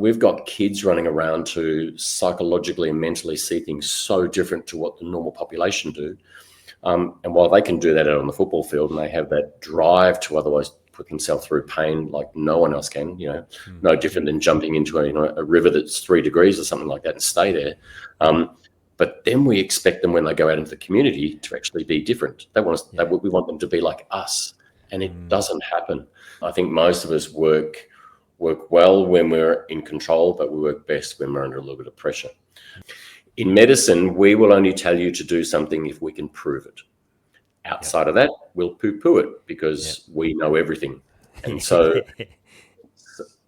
we've got kids running around to psychologically and mentally see things so different to what the normal population do. And while they can do that out on the football field and they have that drive to otherwise put themselves through pain like no one else can, no different than jumping into a river that's 3 degrees or something like that and stay there. But then we expect them when they go out into the community to actually be different. We want them to be like us, and it doesn't happen. I think most of us work well when we're in control, but we work best when we're under a little bit of pressure. In medicine, we will only tell you to do something if we can prove it. Outside of that, we'll poo-poo it because we know everything. And so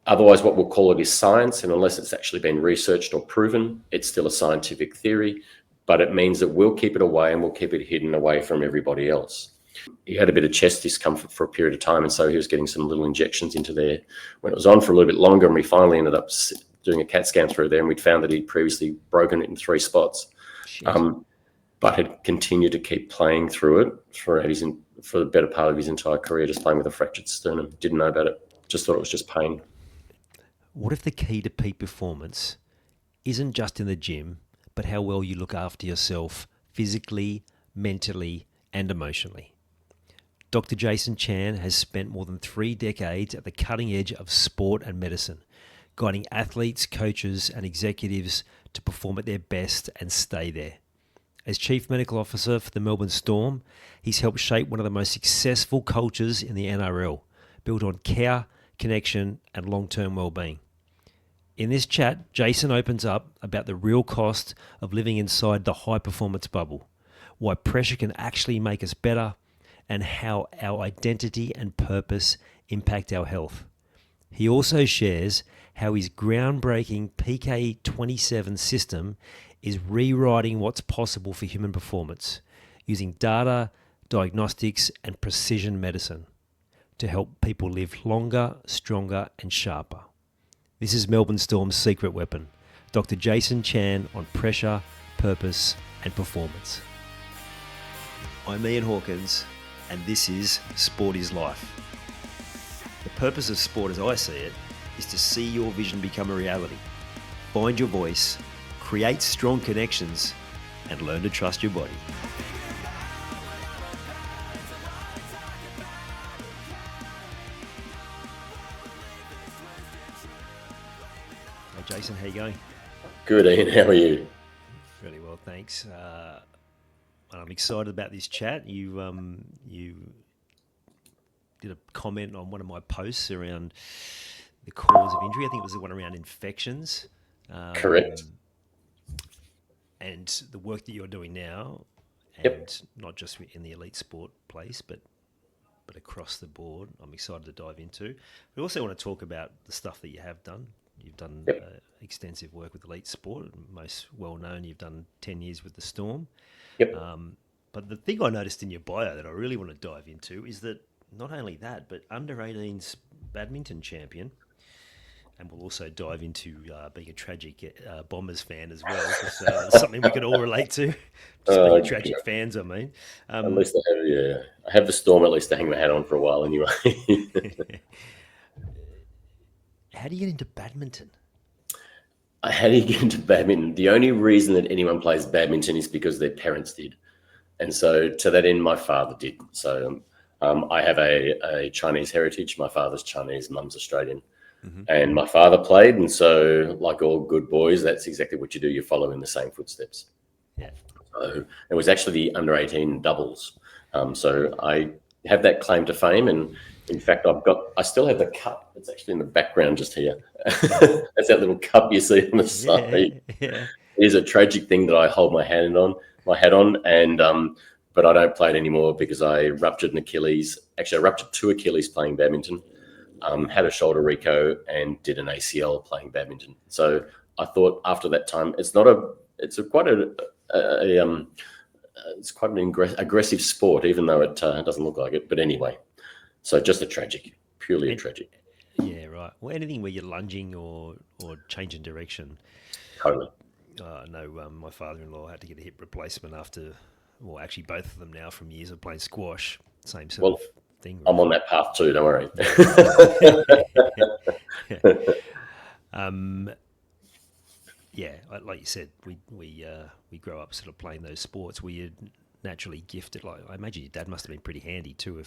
otherwise, what we'll call it is science. And unless it's actually been researched or proven, it's still a scientific theory. But it means that we'll keep it away and we'll keep it hidden away from everybody else. He had a bit of chest discomfort for a period of time. And so he was getting some little injections into there. When it was on for a little bit longer, and we finally ended up doing a CAT scan through there, and we'd found that he'd previously broken it in 3 spots. But had continued to keep playing through it for the better part of his entire career, just playing with a fractured sternum. Didn't know about it. Just thought it was just pain. What if the key to peak performance isn't just in the gym, but how well you look after yourself physically, mentally, and emotionally? Dr. Jason Chan has spent more than 3 decades at the cutting edge of sport and medicine, guiding athletes, coaches, and executives to perform at their best and stay there. As Chief Medical Officer for the Melbourne Storm, he's helped shape one of the most successful cultures in the NRL, built on care, connection, and long-term well-being. In this chat, Jason opens up about the real cost of living inside the high-performance bubble, why pressure can actually make us better, and how our identity and purpose impact our health. He also shares how his groundbreaking PK27 system is rewriting what's possible for human performance, using data, diagnostics, and precision medicine to help people live longer, stronger, and sharper. This is Melbourne Storm's secret weapon, Dr. Jason Chan on pressure, purpose, and performance. I'm Ian Hawkins, and this is Sport is Life. The purpose of sport, as I see it, is to see your vision become a reality. Find your voice, create strong connections, and learn to trust your body. Hey Jason, how you going? Good, Ian. How are you? Really well, thanks. I'm excited about this chat. You did a comment on one of my posts around the cause of injury. I think it was the one around infections. Correct. And the work that you're doing now, and not just in the elite sport place, but across the board, I'm excited to dive into. We also want to talk about the stuff that you have done. You've done extensive work with elite sport. Most well known, you've done 10 years with the Storm. But the thing I noticed in your bio that I really want to dive into is that not only that, but under-18s badminton champion. And we'll also dive into being a tragic Bombers fan as well, because it's something we can all relate to. Just being tragic fans, I mean. At least I have the Storm at least to hang my hat on for a while anyway. How do you get into badminton? How do you get into badminton? The only reason that anyone plays badminton is because their parents did. And so to that end, my father did. So I have a Chinese heritage. My father's Chinese, mum's Australian. Mm-hmm. And my father played, and so like all good boys, that's exactly what you do. You follow in the same footsteps. Yeah. So it was actually the under-18 doubles. So I have that claim to fame, and in fact, I still have the cup. It's actually in the background just here. That's that little cup you see on the side. Yeah. It is a tragic thing that I hold my hat on, and but I don't play it anymore because I ruptured an Achilles. Actually, I ruptured 2 Achilles playing badminton. Had a shoulder reco and did an ACL playing badminton. So I thought after that time, it's quite an aggressive sport, even though it doesn't look like it. But anyway, so just purely a tragic. Yeah, right. Well, anything where you're lunging or changing direction. Totally. No, my father-in-law had to get a hip replacement after, well, actually both of them now from years of playing squash. Same sort of thing. I'm on that path too, don't worry. Yeah, like you said, we grow up sort of playing those sports where you're naturally gifted. Like I imagine your dad must have been pretty handy too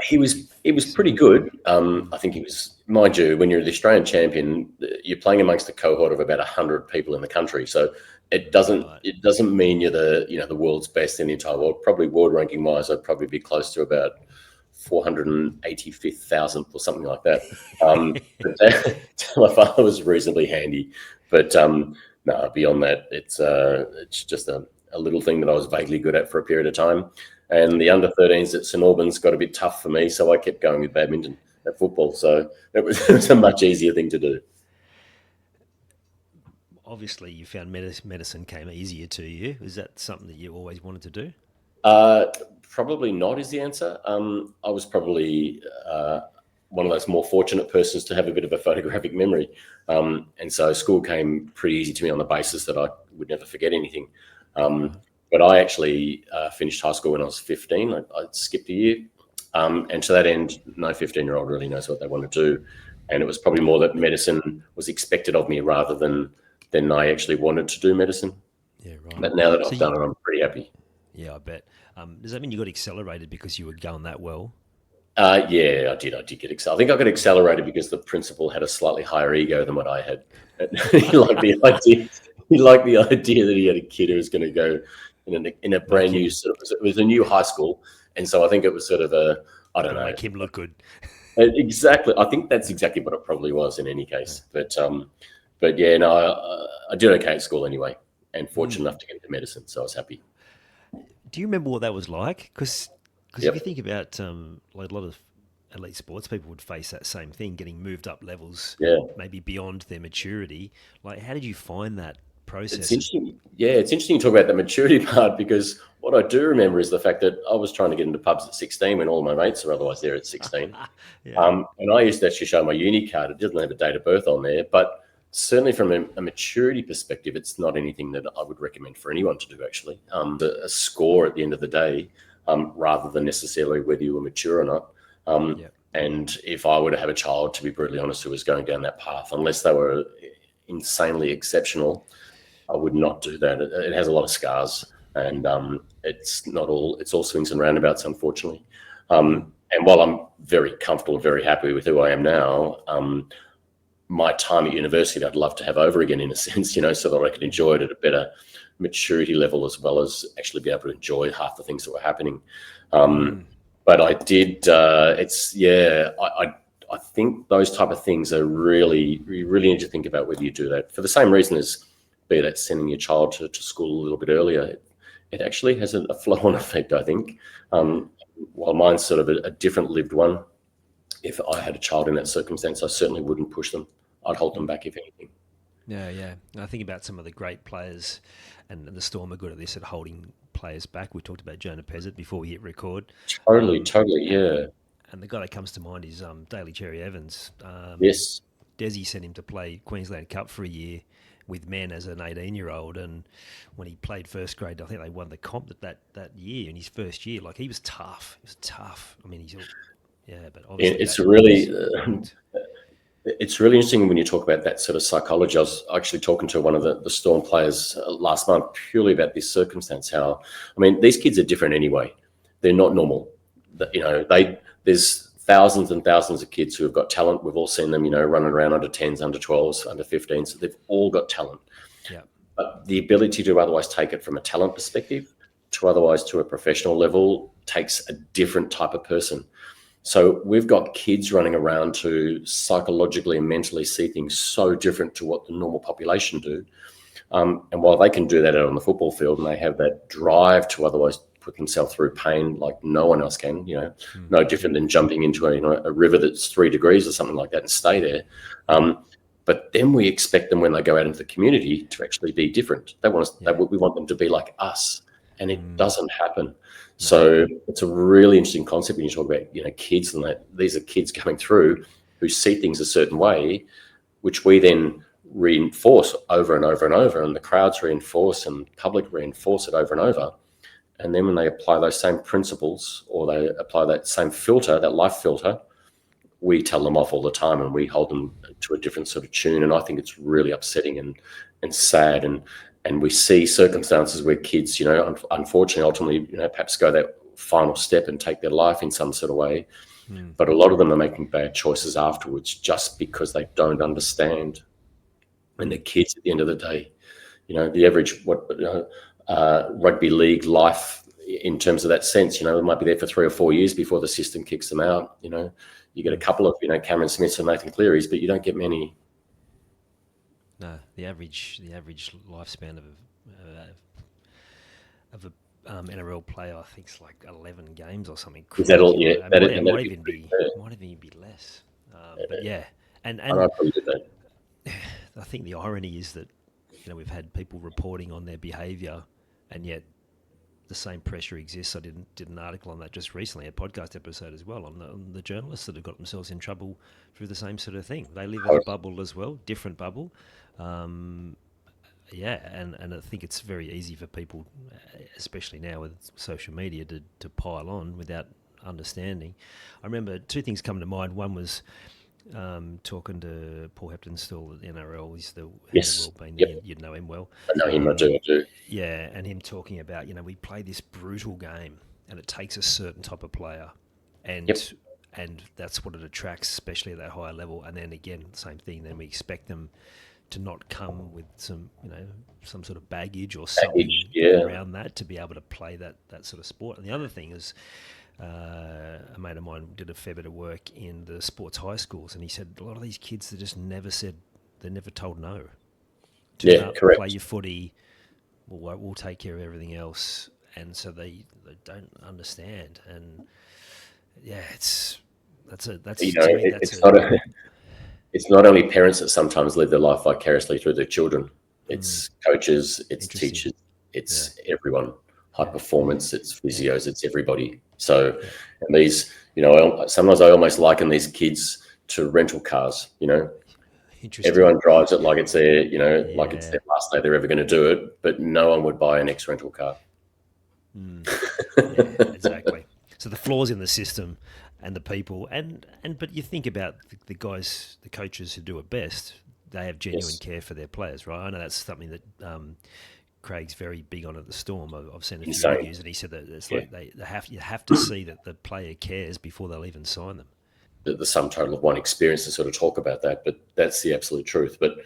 He was saw pretty him. good. I think he was, mind you, when you're the Australian champion, you're playing amongst a cohort of about 100 people in the country. So Right. it doesn't mean you're the world's best in the entire world. Probably world ranking wise, I'd probably be close to about 485,000th or something like that. But my father was reasonably handy. But no, beyond that, it's just a little thing that I was vaguely good at for a period of time. And the under 13s at St Albans got a bit tough for me, so I kept going with badminton at football. So it was a much easier thing to do. Obviously, you found medicine came easier to you. Is that something that you always wanted to do? Uh, Probably not is the answer. I was probably one of those more fortunate persons to have a bit of a photographic memory. And so school came pretty easy to me on the basis that I would never forget anything. Um, Right. but I actually finished high school when I was 15. I skipped a year. And to that end, no 15-year-old really knows what they want to do. And it was probably more that medicine was expected of me rather than I actually wanted to do medicine. Yeah, right. But now that So I've you, done it, I'm pretty happy. yeah, I bet. Does that mean you got accelerated because you were going that well? Yeah, I did. I did get excited. I think I got accelerated because the principal had a slightly higher ego than what I had. he liked the idea. He liked the idea that he had a kid who was going to go in a Make brand new him sort of. It was a new high school, and so I think it was sort of I don't got to know. make him look good. Exactly. I think that's exactly what it probably was in any case. But yeah, no, I did okay at school anyway, and fortunate Mm. enough to get into medicine, so I was happy. Do you remember what that was like? Because if you Yep. think about like a lot of elite sports, people would face that same thing, getting moved up levels, Yeah. maybe beyond their maturity. Like, how did you find that It's process? interesting. Yeah, it's interesting to talk about the maturity part because what I do remember is the fact that I was trying to get into pubs at 16 when all my mates are otherwise there at 16. Yeah, And I used to actually show my uni card. It doesn't have a date of birth on there, but certainly from a maturity perspective, it's not anything that I would recommend for anyone to do, actually. A score at the end of the day, rather than necessarily whether you were mature or not. yeah, And if I were to have a child, to be brutally honest, who was going down that path, unless they were insanely exceptional, I would not do that. It has a lot of scars, and it's not all. It's all swings and roundabouts, unfortunately. mm, And while I'm very comfortable, very happy with who I am now, my time at university, I'd love to have over again, in a sense, so that I could enjoy it at a better maturity level, as well as actually be able to enjoy half the things that were happening. mm, But I did. It's yeah. I think those type of things are really you really need to think about whether you do that for the same reason as be that sending your child to school a little bit earlier. It actually has a flow-on effect, I think. yeah. While mine's sort of a different lived one, if I had a child in that circumstance, I certainly wouldn't push them. I'd hold them Mm. back if anything. Yeah, yeah. And I think about some of the great players, and the Storm are good at this, at holding players back. We talked about Jonah Pezzett before we hit record. Totally, Um, totally, yeah. and the guy that comes to mind is Daly Cherry Evans. Yes. Desi sent him to play Queensland Cup for a year with men as an 18-year-old, and when he played first grade, I think they won the comp that year in his first year. Like, he was tough. He was tough. I mean, yeah, but obviously It's that really worked. it's really interesting when you talk about that sort of psychology. I was actually talking to one of the Storm players last month purely about this circumstance. How, I mean, these kids are different anyway. They're not normal. There's thousands and thousands of kids who have got talent. We've all seen them, running around under 10s, under 12s, under 15s. So they've all got talent. Yeah, But the ability to otherwise take it from a talent perspective to otherwise to a professional level takes a different type of person. So we've got kids running around to psychologically and mentally see things so different to what the normal population do. And while they can do that out on the football field and they have that drive to otherwise put themselves through pain like no one else can, mm, no different than jumping into a river that's 3 degrees or something like that and stay there. yeah, But then we expect them when they go out into the community to actually be different. yeah. We want them to be like us, and it Mm, doesn't happen. no, So it's a really interesting concept when you talk about kids, and that these are kids coming through who see things a certain way, which we then reinforce over and over and over, and the crowds reinforce and public reinforce it over and over. And then when they apply those same principles or they apply that same filter, that life filter, we tell them off all the time, and we hold them to a different sort of tune. And I think it's really upsetting and sad. And we see circumstances where kids, unfortunately, ultimately, perhaps go that final step and take their life in some sort of way. But a lot of them are making bad choices afterwards just because they don't understand. And they're kids at the end of the day. The average rugby league life in terms of that sense, they might be there for 3 or 4 years before the system kicks them out. You get a couple of Cameron Smiths and Nathan Clearys, but you don't get many. No, the average lifespan of a NRL player, I think, is like 11 games or something. Is that all? Yeah, it might even be less. But yeah, and I agree with that. I think the irony is that we've had people reporting on their behaviour, and yet the same pressure exists. I did an article on that just recently, a podcast episode as well, on the journalists that have got themselves in trouble through the same sort of thing. They live in a bubble as well, different bubble. And I think it's very easy for people, especially now with social media, to pile on without understanding. I remember 2 things come to mind. One was talking to Paul Heptonstall at the NRL. He's the head of wellbeing. Yep. You'd know him well. I know him, I do. Yeah, and him talking about, we play this brutal game and it takes a certain type of player, and that's what it attracts, especially at that higher level. And then again, same thing, then we expect them to not come with some sort of baggage or something around that to be able to play that sort of sport. And the other thing is, a mate of mine did a fair bit of work in the sports high schools, and he said a lot of these kids, they're never told no. Correct. Play your footy, we'll take care of everything else, and so they don't understand. And it's not only parents that sometimes live their life vicariously through their children. It's coaches, it's teachers, it's everyone. High performance, it's physios, it's everybody. So, and these, sometimes I almost liken these kids to rental cars. Everyone drives it like it's their, like it's their last day they're ever going to do it, but no one would buy an ex-rental car. Exactly. So the flaws in the system and the people, but you think about the guys, the coaches who do it best, they have genuine care for their players, right? I know that's something that Craig's very big on at the Storm. I've seen a few reviews, and he said that it's like you have to see that the player cares before they'll even sign them. The sum total of one experience to sort of talk about that, but that's the absolute truth. But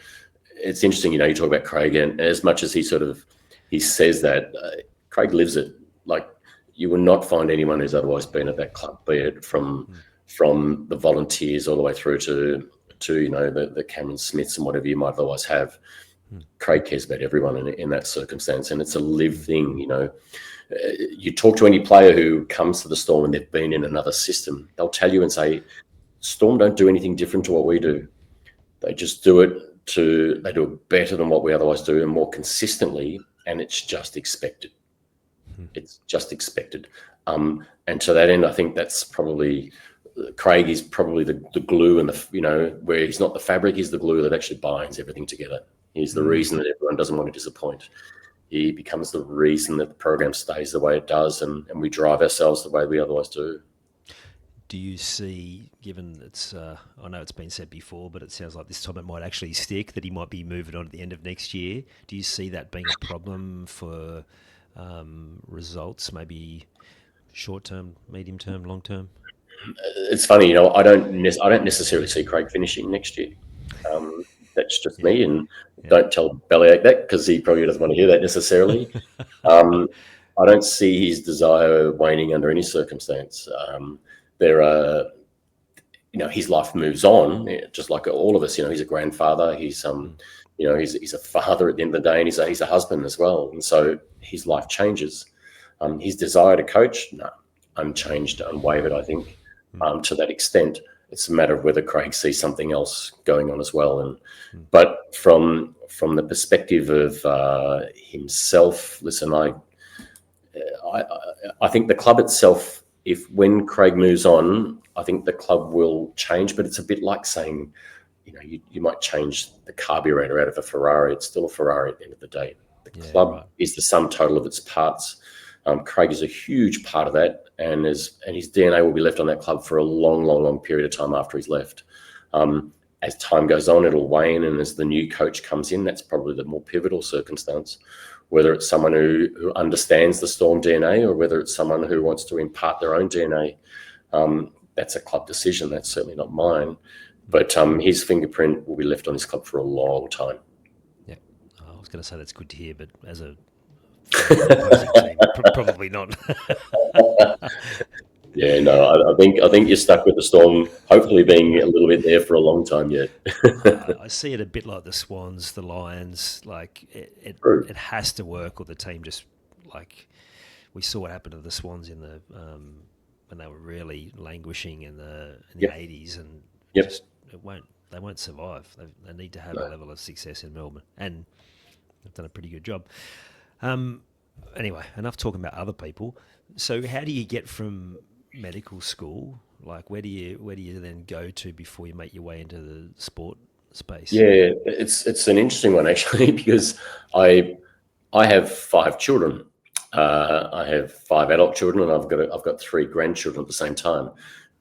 it's interesting, you talk about Craig, and as much as he says that, Craig lives it. Like, you will not find anyone who's otherwise been at that club, be it from the volunteers all the way through to the Cameron Smiths and whatever you might otherwise have. Craig cares about everyone in that circumstance, and it's a live thing. You talk to any player who comes to the Storm and they've been in another system, they'll tell you and say, Storm don't do anything different to what we do. They just do it better than what we otherwise do and more consistently, and it's just expected. It's just expected. And to that end, I think that's probably Craig is probably the glue, and where he's not the fabric, he's the glue that actually binds everything together. He's the reason that everyone doesn't want to disappoint. He becomes the reason that the program stays the way it does, and we drive ourselves the way we otherwise do. Do you see, given it's, I know it's been said before, but it sounds like this time it might actually stick, that he might be moving on at the end of next year. Do you see that being a problem for results, maybe short-term, medium-term, long-term? It's funny, I don't necessarily see Craig finishing next year. That's just me, and don't tell Bellyache that, because he probably doesn't want to hear that necessarily. I don't see his desire waning under any circumstance. There are, his life moves on, just like all of us. He's a grandfather. He's he's a father at the end of the day, and he's a husband as well. And so his life changes. His desire to coach, no, unchanged, unwavered, I think, to that extent. It's a matter of whether Craig sees something else going on as well. But from the perspective of himself, listen, I think the club itself, when Craig moves on, I think the club will change. But it's a bit like saying, you might change the carburetor out of a Ferrari. It's still a Ferrari at the end of the day. The club is the sum total of its parts. Craig is a huge part of that, and his DNA will be left on that club for a long, long, long period of time after he's left. As time goes on, it'll wane, and as the new coach comes in, that's probably the more pivotal circumstance, whether it's someone who understands the Storm DNA or whether it's someone who wants to impart their own DNA. That's a club decision. That's certainly not mine. But his fingerprint will be left on this club for a long time. Yeah, I was going to say that's good to hear, but as a opposing team, probably not. Yeah, no, I think you're stuck with the Storm, hopefully being a little bit there for a long time yet. I see it a bit like the Swans, the Lions. Like it has to work, or the team just like we saw what happened to the Swans in the when they were really languishing in the 80s, and just they won't survive. They need to have a level of success in Melbourne, and they've done a pretty good job. Anyway, enough talking about other people. So, how do you get from medical school? Like, where do you then go to before you make your way into the sport space? Yeah, it's an interesting one actually, because I have 5 children. I have 5 adult children, and I've got 3 grandchildren at the same time.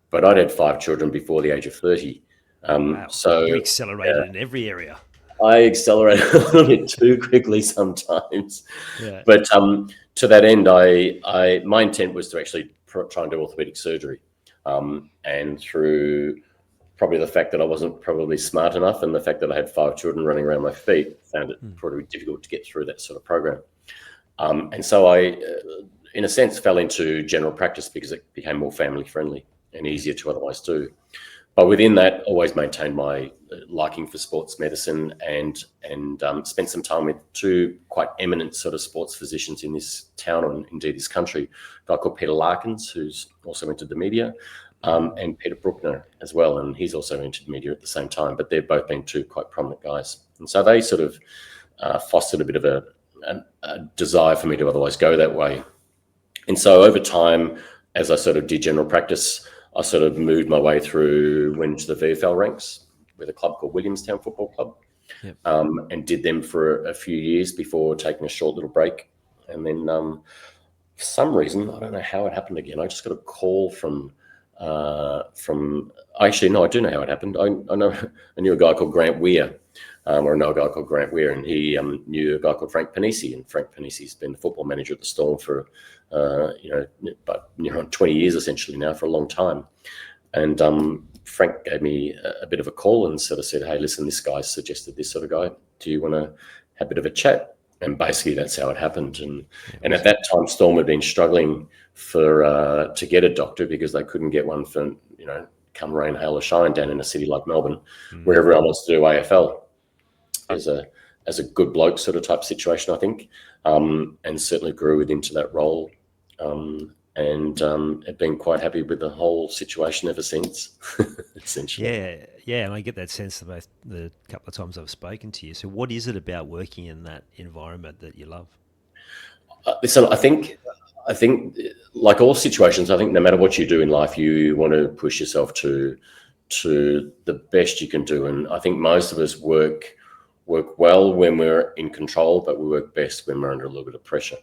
But I'd had 5 children before the age of 30. Wow. So you accelerated in every area. I accelerate a little bit too quickly sometimes. Yeah. But to that end, my intent was to actually try and do orthopedic surgery. And through probably the fact that I wasn't probably smart enough, and the fact that I had 5 children running around my feet, found it probably difficult to get through that sort of program. And so I, in a sense, fell into general practice because it became more family friendly and easier to otherwise do. But within that, always maintained my liking for sports medicine, and spent some time with 2 quite eminent sort of sports physicians in this town, and indeed this country. A guy called Peter Larkins, who's also entered the media, and Peter Bruckner as well, and he's also entered media at the same time. But they've both been 2 quite prominent guys, and so they sort of fostered a bit of a desire for me to otherwise go that way. And so over time, as I sort of did general practice, I sort of moved my way through, went to the VFL ranks with a club called Williamstown Football Club, and did them for a few years before taking a short little break. And then for some reason, I don't know how it happened again, I just got a call from actually, no, I do know how it happened. I knew a guy called Grant Weir, or I know a guy called Grant Weir, and he knew a guy called Frank Panisi, and Frank Panisi's been the football manager at the Storm for but 20 years essentially now, for a long time. And Frank gave me a bit of a call and sort of said, "Hey, listen, this guy suggested this sort of guy. Do you want to have a bit of a chat?" And basically that's how it happened. And at that time, Storm had been struggling to get a doctor because they couldn't get one for, come rain, hail or shine down in a city like Melbourne, where everyone wants to do AFL as a good bloke sort of type situation, I think, and certainly grew into that role, and have been quite happy with the whole situation ever since, essentially. Yeah, and I get that sense both the couple of times I've spoken to you. So what is it about working in that environment that you love? So I think like all situations, I think no matter what you do in life, you want to push yourself to the best you can do. And I think most of us work well when we're in control, but we work best when we're under a little bit of pressure.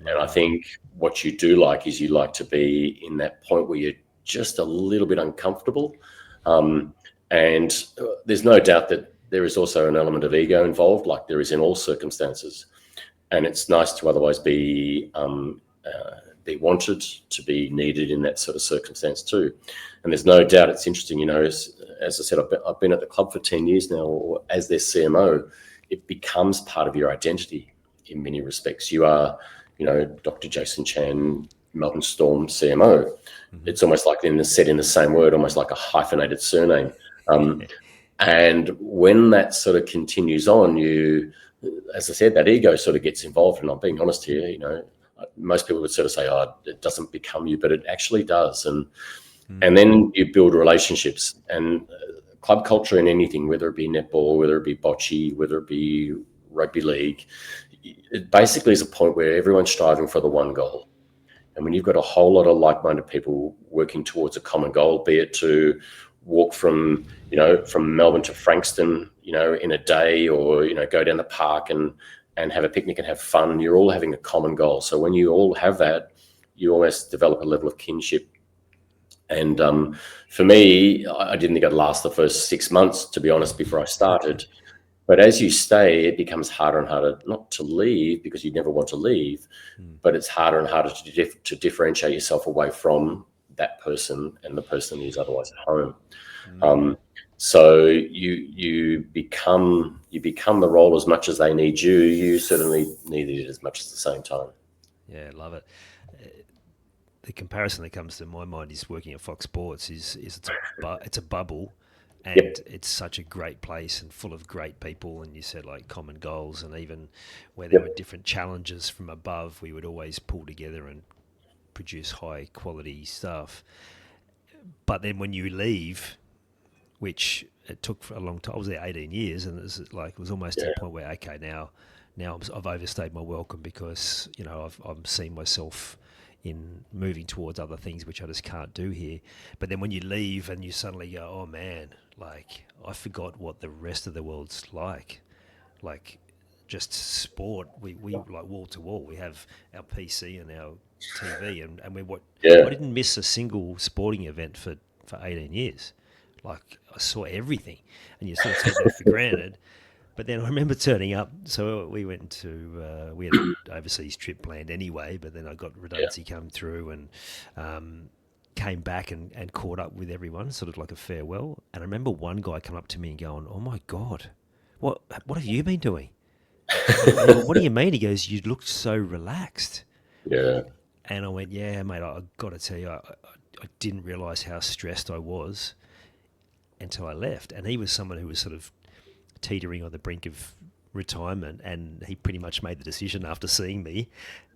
And I think what you do like is you like to be in that point where you're just a little bit uncomfortable. And there's no doubt that there is also an element of ego involved, like there is in all circumstances. And it's nice to otherwise be wanted, to be needed in that sort of circumstance too. And there's no doubt it's interesting, as I said, I've been at the club for 10 years now, or as their CMO, it becomes part of your identity in many respects. You are, Dr. Jason Chan, Melbourne Storm CMO. It's almost like said in the same word, almost like a hyphenated surname. And when that sort of continues on, as I said, that ego sort of gets involved. And I'm being honest here, most people would sort of say, "Oh, it doesn't become you," but it actually does. And then you build relationships, and club culture in anything, whether it be netball, whether it be bocce, whether it be rugby league, it basically is a point where everyone's striving for the one goal. And when you've got a whole lot of like-minded people working towards a common goal, be it to walk from Melbourne to Frankston, in a day, or, go down the park and and have a picnic and have fun. You're all having a common goal. So when you all have that, you almost develop a level of kinship. And for me, I didn't think I'd last the first 6 months, to be honest, before I started. But as you stay, it becomes harder and harder not to leave, because you never want to leave, but it's harder and harder to differentiate yourself away from that person and the person who's otherwise at home. So you become the role as much as they need you. You certainly need it as much at the same time. Yeah, I love it. The comparison that comes to my mind is working at Fox Sports. It's a bubble, and it's such a great place and full of great people. And you said like common goals, and even where there were different challenges from above, we would always pull together and produce high quality stuff. But then when you leave, which it took for a long time, I was there 18 years, and it was almost to the point where, okay, now I've overstayed my welcome, because I'm seeing myself in moving towards other things which I just can't do here. But then when you leave and you suddenly go, oh man, like I forgot what the rest of the world's like just sport. We like wall to wall. We have our PC and our TV, and I didn't miss a single sporting event for 18 years. Like I saw everything, and you sort of take that for granted. But then I remember turning up. So we went to we had an overseas trip planned anyway. But then I got redundancy come through, and came back and caught up with everyone, sort of like a farewell. And I remember one guy come up to me and going, "Oh my God, what have you been doing?" What do you mean? He goes, "You looked so relaxed." Yeah. And I went, "Yeah, mate. I got to tell you, I didn't realise how stressed I was until I left." And he was someone who was sort of teetering on the brink of retirement, and he pretty much made the decision after seeing me,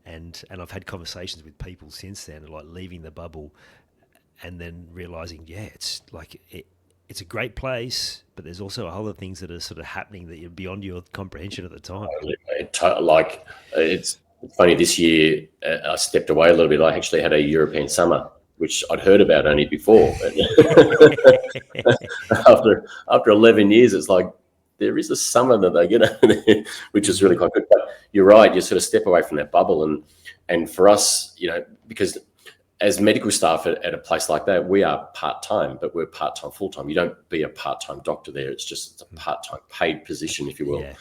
and I've had conversations with people since then, like leaving the bubble and then realizing, it's like it's a great place, but there's also a whole lot of things that are sort of happening that are beyond your comprehension at the time. Like it's funny, this year I stepped away a little bit. I actually had a European summer, which I'd heard about only before. But after 11 years, it's like there is a summer that they get, which is really quite good. But you're right, you sort of step away from that bubble. And for us, because as medical staff at a place like that, we are part-time, but we're part-time, full-time. You don't be a part-time doctor there. It's a part-time paid position, if you will. Yeah.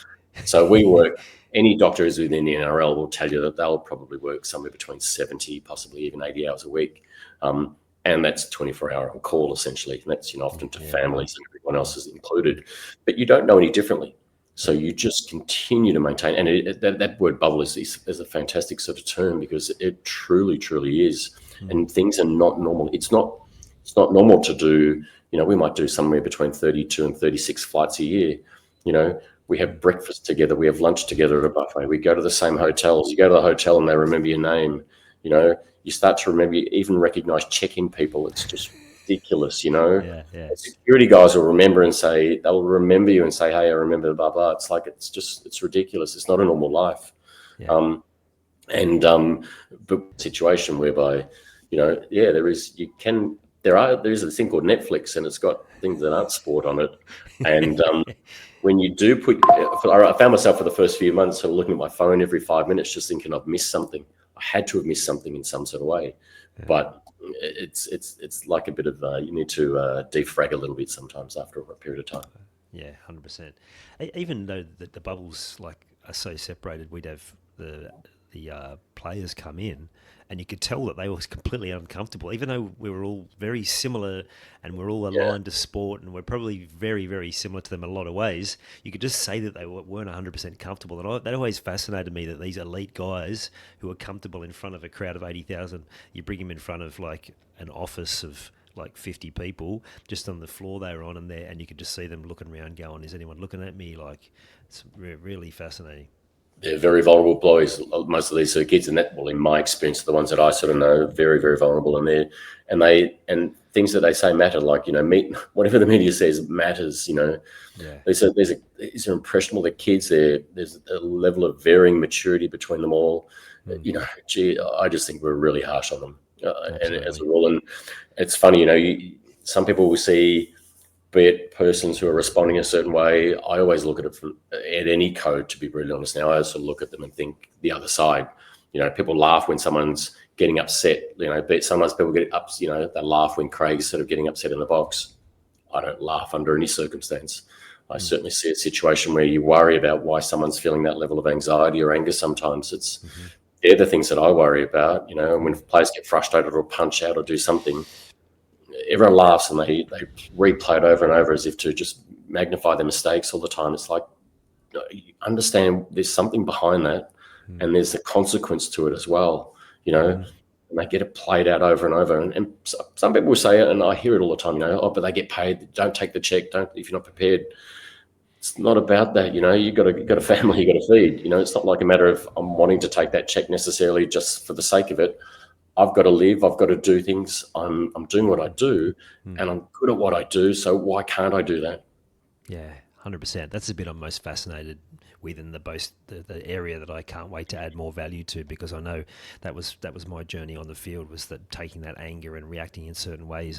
So we work, any doctor who's within the NRL will tell you that they'll probably work somewhere between 70, possibly even 80 hours a week. And that's 24-hour on call, essentially. And that's, often to families and everyone else is included. But you don't know any differently. So you just continue to maintain. And that word bubble is a fantastic sort of term, because it truly, truly is. And things are not normal. It's not normal to do, we might do somewhere between 32 and 36 flights a year. We have breakfast together. We have lunch together at a buffet. We go to the same hotels. You go to the hotel and they remember your name. You start to remember, you even recognize check-in people. It's just ridiculous, Yeah. Security guys will remember they'll remember you and say, "Hey, I remember blah, blah." It's like, it's ridiculous. It's not a normal life. Yeah. But situation whereby, there is a thing called Netflix, and it's got things that aren't sport on it. And when you do I found myself for the first few months sort of looking at my phone every 5 minutes, just thinking I've missed something. I had to have missed something in some sort of way, but it's like a bit of you need to defrag a little bit sometimes after a period of time. Yeah, 100%. Even though the bubbles are so separated, we'd have the players come in, and you could tell that they were completely uncomfortable, even though we were all very similar and we're all aligned to sport, and we're probably very, very similar to them in a lot of ways. You could just say that they weren't 100% comfortable. And that always fascinated me, that these elite guys who are comfortable in front of a crowd of 80,000, you bring them in front of an office of 50 people, just on the floor they were on, and you could just see them looking around going, "Is anyone looking at me?" It's really fascinating. They're very vulnerable boys, most of these kids, and in my experience, the ones that I sort of know, very, very vulnerable, and things that they say matter, whatever the media says matters. These are impressionable. They're kids. There's a level of varying maturity between them all. I just think we're really harsh on them, and as a rule. And it's funny, some people will see be it persons who are responding a certain way. I always look at it at any code, to be brutally honest. Now I also look at them and think the other side. People laugh when someone's getting upset. But sometimes people get up. They laugh when Craig's sort of getting upset in the box. I don't laugh under any circumstance. I certainly see a situation where you worry about why someone's feeling that level of anxiety or anger. Sometimes they're the things that I worry about. And when players get frustrated or punch out or do something, everyone laughs and they replay it over and over as if to just magnify their mistakes all the time. It's like, you understand there's something behind that, and there's a consequence to it as well. And they get it played out over and over. And some people will say it, and I hear it all the time. But they get paid. Don't take the check. Don't if you're not prepared. It's not about that. You got a family you got to feed. It's not like a matter of I'm wanting to take that check necessarily just for the sake of it. I've got to live. I've got to do things. I'm doing what I do, and I'm good at what I do. So why can't I do that? Yeah, 100%. That's the bit I'm most fascinated with, in the area that I can't wait to add more value to, because I know that was my journey on the field, was that taking that anger and reacting in certain ways,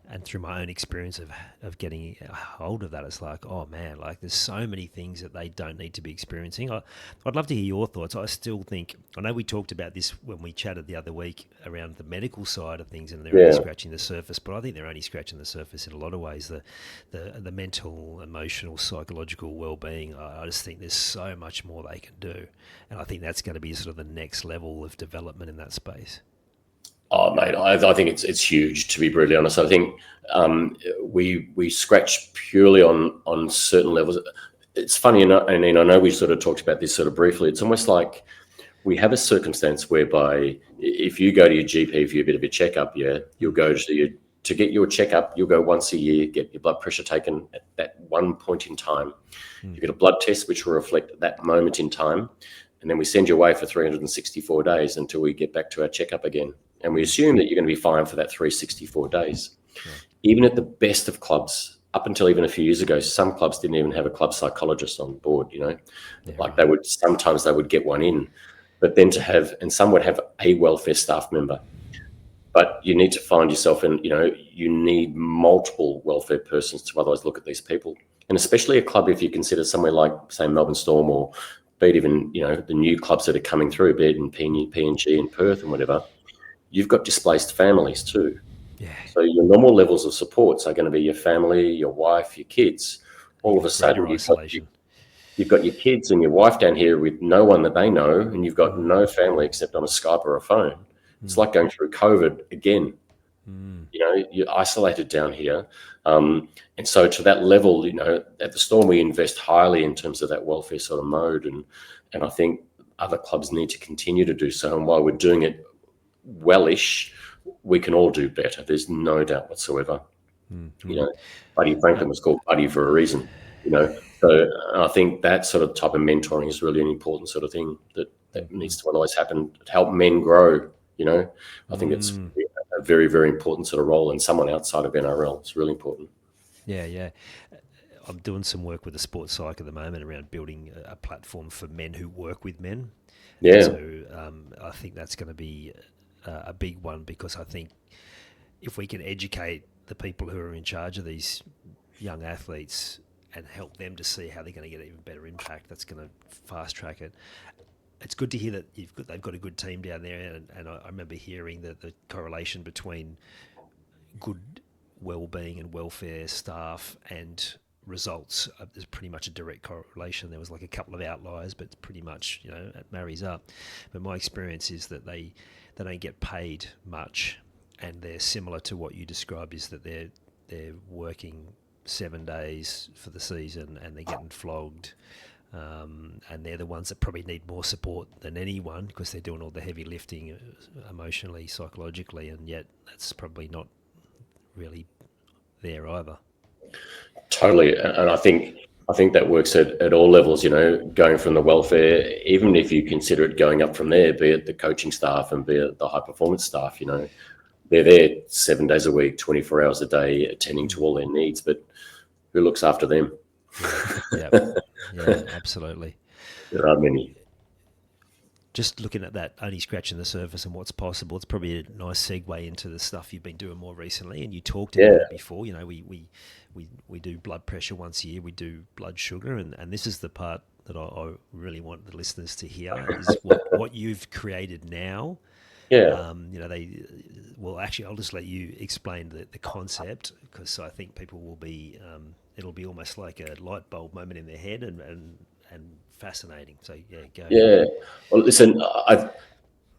and through my own experience of getting a hold of that, it's like, oh man, like there's so many things that they don't need to be experiencing. I'd love to hear your thoughts. I still think, I know we talked about this when we chatted the other week around the medical side of things, and they're only scratching the surface, but I think they're only scratching the surface in a lot of ways. The mental, emotional, psychological well-being, I just think there's so much more they can do. And I think that's going to be sort of the next level of development in that space. Oh, mate, I think it's huge, to be brutally honest. I think we scratch purely on certain levels. It's funny, and I know we sort of talked about this sort of briefly. It's almost like we have a circumstance whereby if you go to your GP for a bit of a checkup, you'll go to get your checkup. You'll go once a year, get your blood pressure taken at that one point in time. You get a blood test which will reflect that moment in time, and then we send you away for 364 days until we get back to our checkup again. And we assume that you're going to be fine for that 364 days. Yeah. Even at the best of clubs, up until even a few years ago, some clubs didn't even have a club psychologist on board, sometimes they would get one in, but then and some would have a welfare staff member. But you need to find yourself in, you need multiple welfare persons to otherwise look at these people. And especially a club, if you consider somewhere like, say, Melbourne Storm, or be it even, the new clubs that are coming through, be it in PNG and Perth and whatever, you've got displaced families too. Yeah. So your normal levels of supports are going to be your family, your wife, your kids. All of a sudden, you've got your kids and your wife down here with no one that they know, and you've got no family except on a Skype or a phone. It's like going through COVID again. You're isolated down here. And so to that level, at the Storm, we invest highly in terms of that welfare sort of mode. And I think other clubs need to continue to do so. And while we're doing it wellish, we can all do better. There's no doubt whatsoever. Buddy Franklin was called Buddy for a reason. So I think that sort of type of mentoring is really an important sort of thing that needs to always happen to help men grow. I think it's a very, very important sort of role, and someone outside of NRL. It's really important. Yeah. I'm doing some work with the sports psych at the moment around building a platform for men who work with men. Yeah. So I think that's going to be a big one, because I think if we can educate the people who are in charge of these young athletes and help them to see how they're going to get even better impact, that's going to fast track it. It's good to hear that they've got a good team down there, and I remember hearing that the correlation between good well-being and welfare staff and results, there's pretty much a direct correlation. There was like a couple of outliers, but it's pretty much, it marries up. But my experience is that they don't get paid much, and they're similar to what you described, is that they're working 7 days for the season and they're getting flogged. And they're the ones that probably need more support than anyone, because they're doing all the heavy lifting emotionally, psychologically, and yet that's probably not really there either. Totally. And I think that works at all levels, going from the welfare, even if you consider it going up from there, be it the coaching staff and be it the high performance staff, they're there 7 days a week, 24 hours a day, attending to all their needs, but who looks after them? Yeah, absolutely. There are many. just looking at that, only scratching the surface and what's possible, it's probably a nice segue into the stuff you've been doing more recently. And you talked about it before. You know, we do blood pressure once a year, we do blood sugar, and this is the part that I really want the listeners to hear is what you've created now. Yeah. You know, well, actually, I'll just let you explain the concept, because I think people will be, it'll be almost like a light bulb moment in their head and fascinating. So yeah, go. Yeah. Well, listen,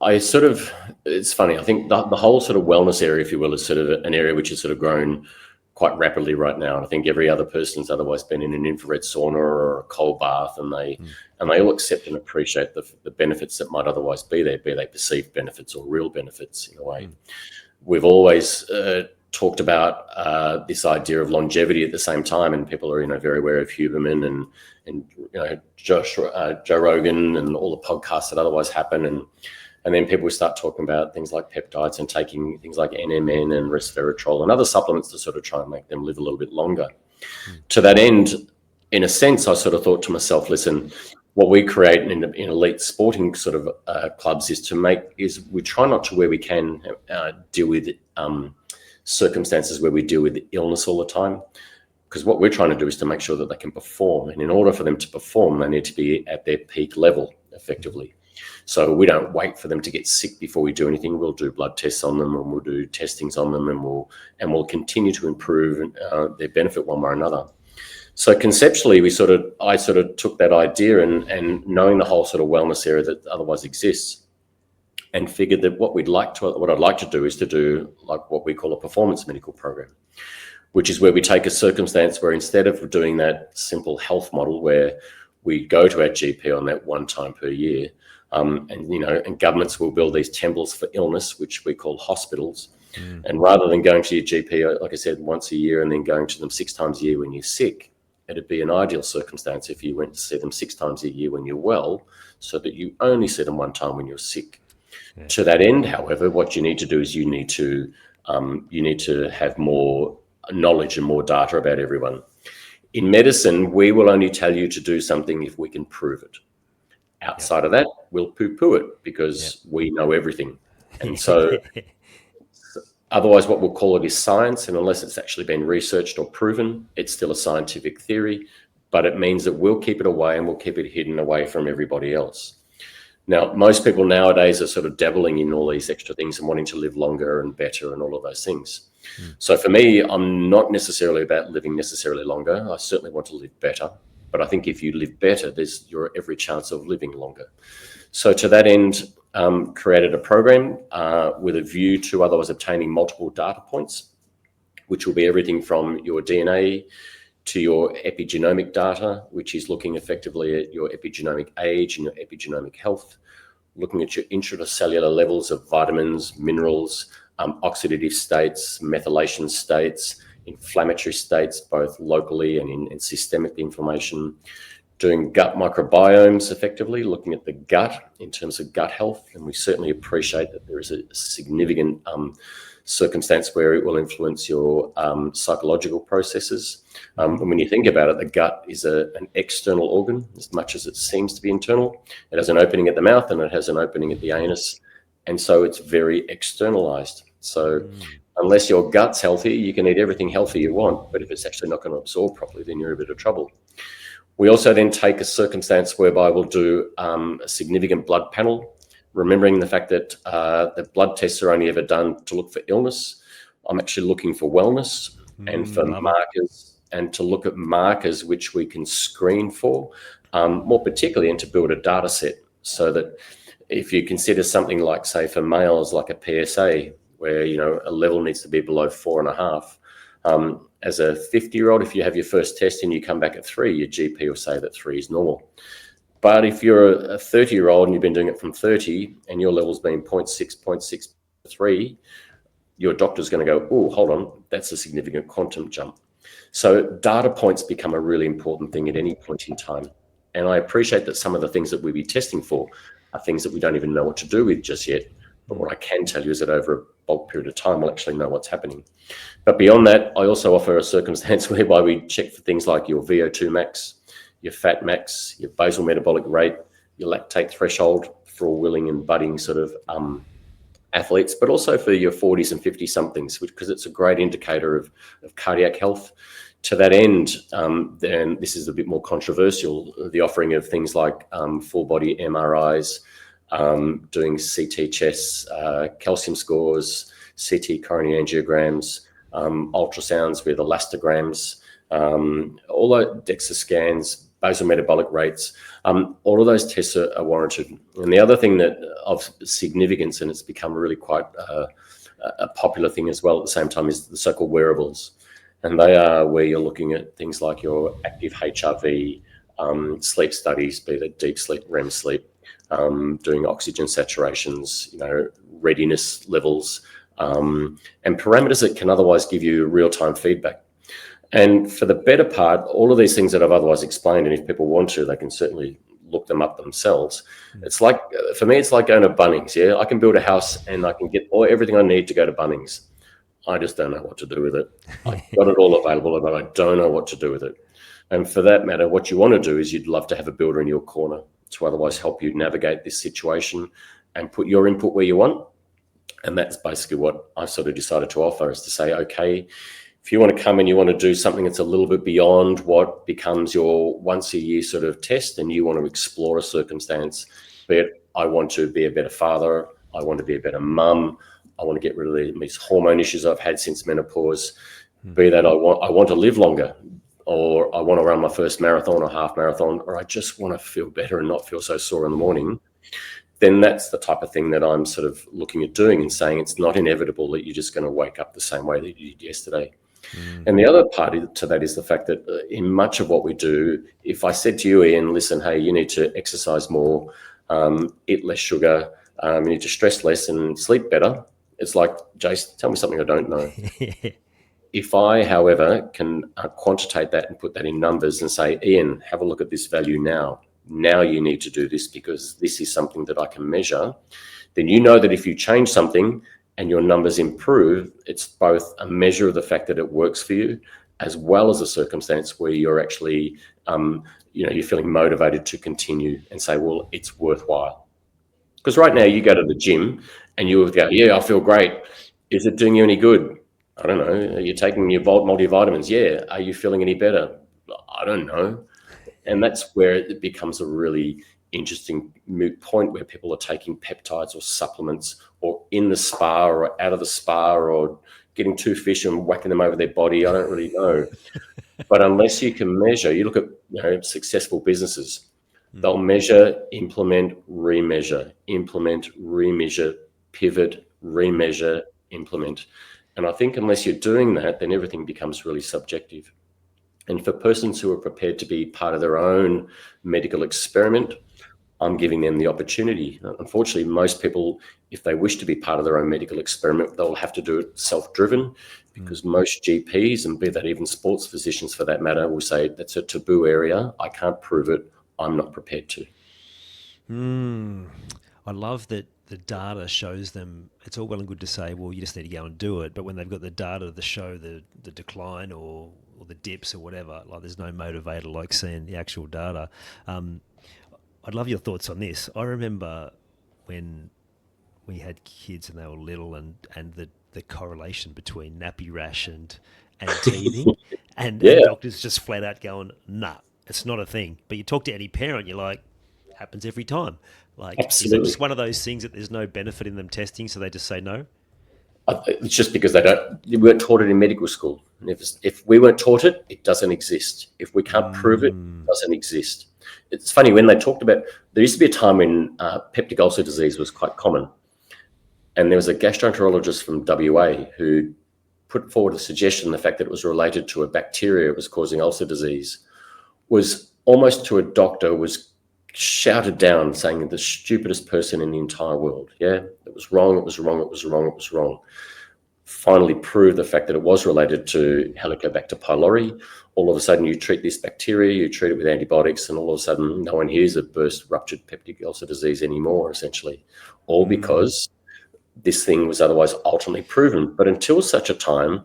I sort of, it's funny. I think the whole sort of wellness area, if you will, is sort of an area which has sort of grown quite rapidly right now. And I think every other person's otherwise been in an infrared sauna or a cold bath, and they all accept and appreciate the benefits that might otherwise be there, be they perceived benefits or real benefits in a way. We've always talked about this idea of longevity at the same time, and people are, you know, very aware of Huberman and you know, Joe Rogan and all the podcasts that otherwise happen, and then people start talking about things like peptides and taking things like NMN and resveratrol and other supplements to sort of try and make them live a little bit longer. To that end, in a sense, I sort of thought to myself, listen, what we create in elite sporting sort of clubs is we try not to, where we can, deal with circumstances where we deal with illness all the time. Because what we're trying to do is to make sure that they can perform. And in order for them to perform, they need to be at their peak level effectively. So we don't wait for them to get sick before we do anything. We'll do blood tests on them, and we'll do testings on them, and we'll continue to improve their benefit one way or another. So conceptually, I sort of took that idea and knowing the whole sort of wellness area that otherwise exists, and figured that what I'd like to do is to do like what we call a performance medical program, which is where we take a circumstance where instead of doing that simple health model where we go to our GP on that one time per year, and governments will build these temples for illness, which we call hospitals. And rather than going to your GP, like I said, once a year and then going to them 6 times a year when you're sick, it'd be an ideal circumstance if you went to see them 6 times a year when you're well, so that you only see them one time when you're sick. Yeah. To that end, however, what you need to do is you need to have more knowledge and more data about everyone. In medicine, we will only tell you to do something if we can prove it. Outside of that, we'll poo-poo it because we know everything. And so otherwise, what we'll call it is science. And unless it's actually been researched or proven, it's still a scientific theory. But it means that we'll keep it away and we'll keep it hidden away from everybody else. Now, most people nowadays are sort of dabbling in all these extra things and wanting to live longer and better and all of those things. So for me, I'm not necessarily about living necessarily longer. I certainly want to live better. But I think if you live better, there's your every chance of living longer. So to that end, created a program with a view to otherwise obtaining multiple data points, which will be everything from your DNA to your epigenomic data, which is looking effectively at your epigenomic age and your epigenomic health, looking at your intracellular levels of vitamins, minerals, oxidative states, methylation states, inflammatory states, both locally and in systemic inflammation, doing gut microbiomes effectively, looking at the gut in terms of gut health. And we certainly appreciate that there is a significant circumstance where it will influence your psychological processes. And when you think about it, the gut is an external organ as much as it seems to be internal. It has an opening at the mouth and it has an opening at the anus. And so it's very externalized. So unless your gut's healthy, you can eat everything healthy you want, but if it's actually not going to absorb properly, then you're in a bit of trouble. We also then take a circumstance whereby we'll do a significant blood panel, remembering the fact that the blood tests are only ever done to look for illness. I'm actually looking for wellness and for markers, and to look at markers which we can screen for, more particularly, and to build a data set so that if you consider something like, say, for males, like a PSA, where, you know, a level needs to be below 4.5. As a 50-year-old, if you have your first test and you come back at 3, your GP will say that 3 is normal. But if you're a 30-year-old and you've been doing it from 30 and your level's been 0.6, 0.63, your doctor's going to go, oh, hold on, that's a significant quantum jump. So data points become a really important thing at any point in time. And I appreciate that some of the things that we'll be testing for are things that we don't even know what to do with just yet. But what I can tell you is that over a bulk period of time, we'll actually know what's happening. But beyond that, I also offer a circumstance whereby we check for things like your VO2 max, your fat max, your basal metabolic rate, your lactate threshold for all willing and budding sort of athletes, but also for your 40s and 50 somethings, because it's a great indicator of cardiac health. To that end, then this is a bit more controversial, the offering of things like full body MRIs, doing CT chests, calcium scores, CT coronary angiograms, ultrasounds with elastograms, all those DEXA scans, basal metabolic rates, all of those tests are warranted. And the other thing that of significance, and it's become really quite a popular thing as well at the same time, is the so-called wearables. And they are where you're looking at things like your active HRV, sleep studies, be that deep sleep, REM sleep, doing oxygen saturations, readiness levels, and parameters that can otherwise give you real-time feedback. And for the better part, all of these things that I've otherwise explained, and if people want to, they can certainly look them up themselves. It's like, for me, it's like going to Bunnings. Yeah, I can build a house and I can get everything I need to go to Bunnings. I just don't know what to do with it. I've got it all available, but I don't know what to do with it. And for that matter, what you want to do is you'd love to have a builder in your corner to otherwise help you navigate this situation and put your input where you want. And that's basically what I've sort of decided to offer, is to say, okay, if you want to come and you want to do something that's a little bit beyond what becomes your once a year sort of test, and you want to explore a circumstance, be it I want to be a better father, I want to be a better mum, I want to get rid of these hormone issues I've had since menopause, be that I want to live longer, or I want to run my first marathon or half marathon, or I just want to feel better and not feel so sore in the morning, then that's the type of thing that I'm sort of looking at doing and saying it's not inevitable that you're just going to wake up the same way that you did yesterday. And the other part to that is the fact that in much of what we do, if I said to you, Ian, listen, hey, you need to exercise more, eat less sugar, you need to stress less and sleep better, it's like, Jason, tell me something I don't know. If I, however, can quantitate that and put that in numbers and say, Ian, have a look at this value now. Now you need to do this because this is something that I can measure. Then you know that if you change something and your numbers improve, it's both a measure of the fact that it works for you, as well as a circumstance where you're actually, you're feeling motivated to continue and say, well, it's worthwhile. Because right now you go to the gym and you go, yeah, I feel great. Is it doing you any good? I don't know. Are you taking your multivitamins? Yeah. Are you feeling any better? I don't know. And that's where it becomes a really interesting moot point, where people are taking peptides or supplements, or in the spa or out of the spa, or getting two fish and whacking them over their body. I don't really know. But unless you can measure, you look at successful businesses, they'll measure, implement, remeasure, pivot, remeasure, implement. And I think unless you're doing that, then everything becomes really subjective. And for persons who are prepared to be part of their own medical experiment, I'm giving them the opportunity. Unfortunately, most people, if they wish to be part of their own medical experiment, they'll have to do it self-driven, because most GPs, and be that even sports physicians for that matter, will say that's a taboo area. I can't prove it. I'm not prepared to. I love that the data shows them. It's all well and good to say, well, you just need to go and do it. But when they've got the data to show the decline or the dips or whatever, like, there's no motivator like seeing the actual data. I'd love your thoughts on this. I remember when we had kids and they were little, and the correlation between nappy rash and teething, and doctors just flat out going, nah, it's not a thing. But you talk to any parent, you're like, happens every time. Like, absolutely. Is it just one of those things that there's no benefit in them testing, so they just say no? It's just because we weren't taught it in medical school. And if we weren't taught it, it doesn't exist. If we can't prove it, it doesn't exist. It's funny, when they talked about, there used to be a time when peptic ulcer disease was quite common. And there was a gastroenterologist from WA who put forward a suggestion, the fact that it was related to a bacteria that was causing ulcer disease, was almost to a doctor, was shouted down, saying the stupidest person in the entire world. Yeah, it was wrong, it was wrong, it was wrong, it was wrong. Finally proved the fact that it was related to Helicobacter pylori. All of a sudden you treat this bacteria, you treat it with antibiotics, and all of a sudden no one hears of burst ruptured peptic ulcer disease anymore, essentially. All because this thing was otherwise ultimately proven. But until such a time,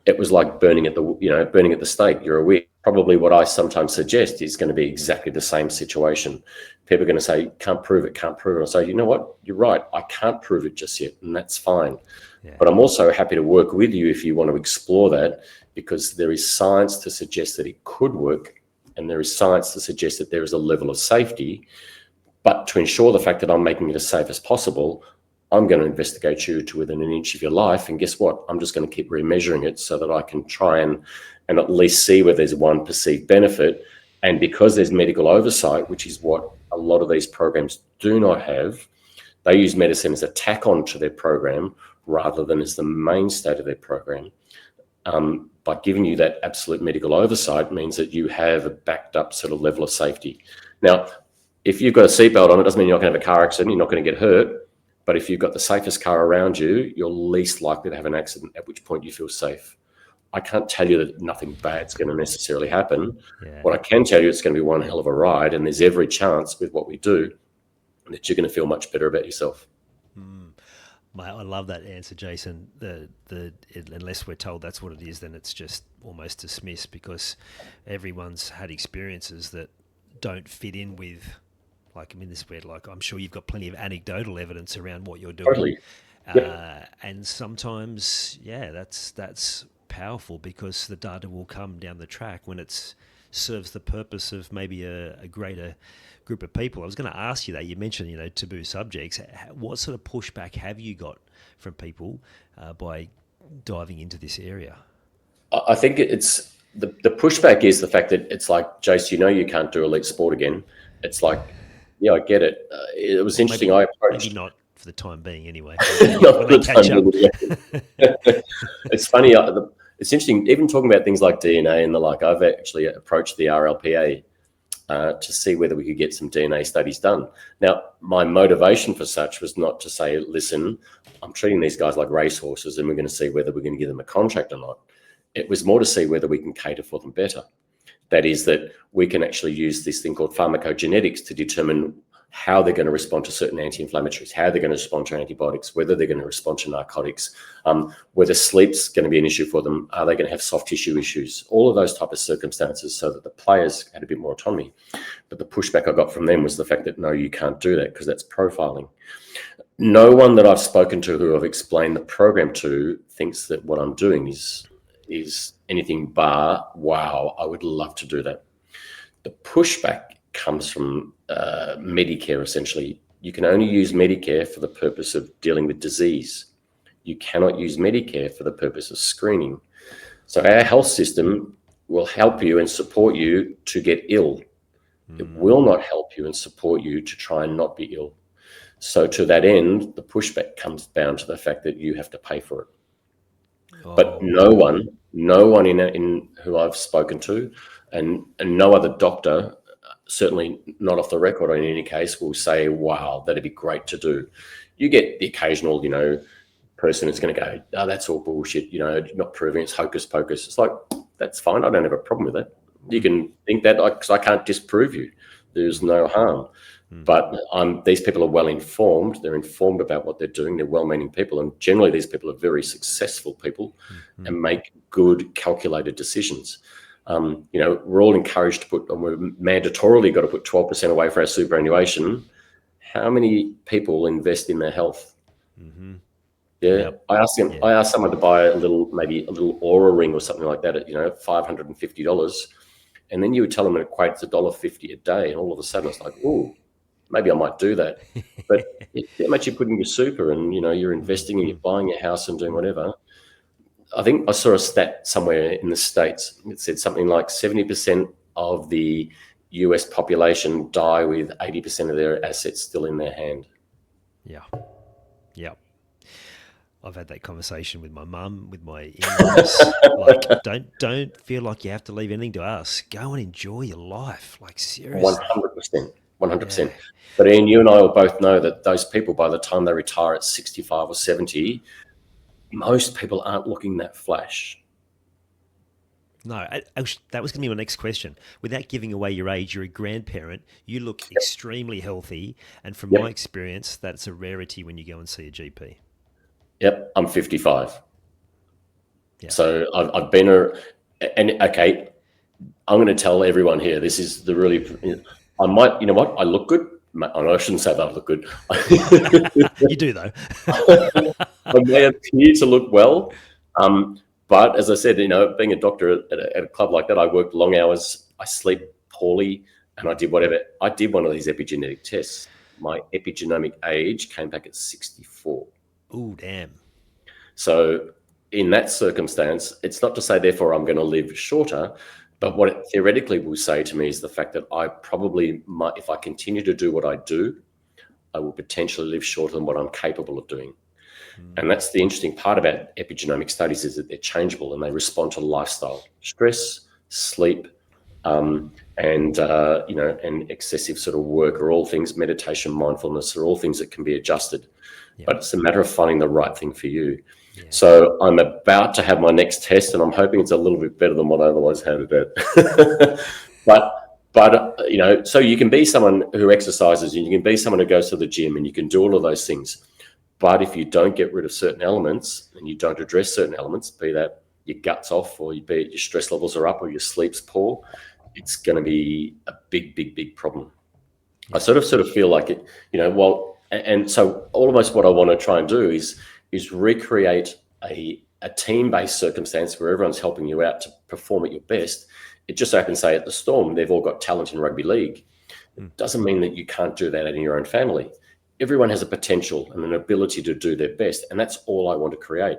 it was like burning at the stake. You're a wick. Probably what I sometimes suggest is going to be exactly the same situation. People are going to say, can't prove it, can't prove it. I say, you know what? You're right. I can't prove it just yet, and that's fine. Yeah. But I'm also happy to work with you if you want to explore that, because there is science to suggest that it could work, and there is science to suggest that there is a level of safety. But to ensure the fact that I'm making it as safe as possible, I'm going to investigate you to within an inch of your life. And guess what? I'm just going to keep remeasuring it so that I can try and at least see where there's one perceived benefit. And because there's medical oversight, which is what a lot of these programs do not have, they use medicine as a tack on to their program rather than as the mainstay of their program. By giving you that absolute medical oversight means that you have a backed up sort of level of safety. Now, if you've got a seatbelt on, it doesn't mean you're not going to have a car accident, you're not going to get hurt. But if you've got the safest car around you, you're least likely to have an accident, at which point you feel safe. I can't tell you that nothing bad's going to necessarily happen. Yeah. What I can tell you, it's going to be one hell of a ride, and there's every chance with what we do that you're going to feel much better about yourself. I love that answer, Jason. Unless we're told that's what it is, then it's just almost dismissed, because everyone's had experiences that don't fit in with, this is where, I'm sure you've got plenty of anecdotal evidence around what you're doing. Totally. Yep. And sometimes, that's powerful, because the data will come down the track when it serves the purpose of maybe a greater group of people. I was going to ask you that. You mentioned, taboo subjects. What sort of pushback have you got from people by diving into this area? I think it's the pushback is the fact that it's like, Jace, you can't do elite sport again. It's like, yeah, I get it. It was interesting. Maybe, I approached. Maybe not for the time being, anyway. Not for the time being. It's funny. It's interesting. Even talking about things like DNA and the like, I've actually approached the RLPA to see whether we could get some DNA studies done. Now, my motivation for such was not to say, listen, I'm treating these guys like racehorses and we're going to see whether we're going to give them a contract or not. It was more to see whether we can cater for them better. That is, that we can actually use this thing called pharmacogenetics to determine how they're going to respond to certain anti-inflammatories, how they're going to respond to antibiotics, whether they're going to respond to narcotics, whether sleep's going to be an issue for them, are they going to have soft tissue issues, all of those type of circumstances, so that the players had a bit more autonomy. But the pushback I got from them was the fact that, no, you can't do that because that's profiling. No one that I've spoken to who I've explained the program to thinks that what I'm doing is anything bar, wow, I would love to do that. The pushback comes from Medicare, essentially. You can only use Medicare for the purpose of dealing with disease. You cannot use Medicare for the purpose of screening. So our health system will help you and support you to get ill. It will not help you and support you to try and not be ill. So to that end, the pushback comes down to the fact that you have to pay for it. Oh. But no one in who I've spoken to, and no other doctor, certainly not off the record in any case, will say, wow, that'd be great to do. You get the occasional, person that's going to go, oh, that's all bullshit, not proving, it's hocus pocus. It's like, that's fine. I don't have a problem with that. You can think that, because I can't disprove you. There's no harm. But these people are well informed. They're informed about what they're doing. They're well-meaning people. And generally these people are very successful people and make good calculated decisions. We're all encouraged to put, and we're mandatorily got to put 12% away for our superannuation. How many people invest in their health? Mm-hmm. Yeah. Yep. I asked someone to buy maybe a little Aura ring or something like that at, $550. And then you would tell them it equates to $1.50 a day. And all of a sudden it's like, oh, maybe I might do that. But how much you put in your super and, you're investing and you're buying your house and doing whatever. I think I saw a stat somewhere in the States. It said something like 70% of the US population die with 80% of their assets still in their hand. Yeah. I've had that conversation with my mum, with my in-laws. Don't feel like you have to leave anything to us. Go and enjoy your life. Seriously. 100%. Yeah. But Ian, you and I will both know that those people, by the time they retire at 65 or 70, most people aren't looking that flash. No, that was going to be my next question. Without giving away your age, you're a grandparent. You look extremely healthy. And from my experience, that's a rarity when you go and see a GP. Yep, I'm 55. Yeah. So I've been and okay, I'm going to tell everyone here, this is the really, I might, you know what, I look good. I shouldn't say that I look good. You do though. I may appear to look well, but as I said, being a doctor at a club like that, I worked long hours, I sleep poorly, and I did whatever. I did one of these epigenetic tests. My epigenomic age came back at 64. Oh, damn. So in that circumstance, it's not to say, therefore, I'm going to live shorter, but what it theoretically will say to me is the fact that I probably might, if I continue to do what I do, I will potentially live shorter than what I'm capable of doing. And that's the interesting part about epigenomic studies, is that they're changeable and they respond to lifestyle, stress, sleep, and excessive sort of work are all things, meditation, mindfulness are all things that can be adjusted. Yeah. But it's a matter of finding the right thing for you. Yeah. So I'm about to have my next test, and I'm hoping it's a little bit better than what I otherwise had it. But so you can be someone who exercises, and you can be someone who goes to the gym, and you can do all of those things. But if you don't get rid of certain elements and you don't address certain elements, be that your gut's off, or be it your stress levels are up, or your sleep's poor, it's going to be a big, big, big problem. Yeah. I sort of feel like it, and so almost what I want to try and do is recreate a team-based circumstance where everyone's helping you out to perform at your best. It just so happens, say, at the Storm, they've all got talent in rugby league. It doesn't mean that you can't do that in your own family. Everyone has a potential and an ability to do their best, and that's all I want to create.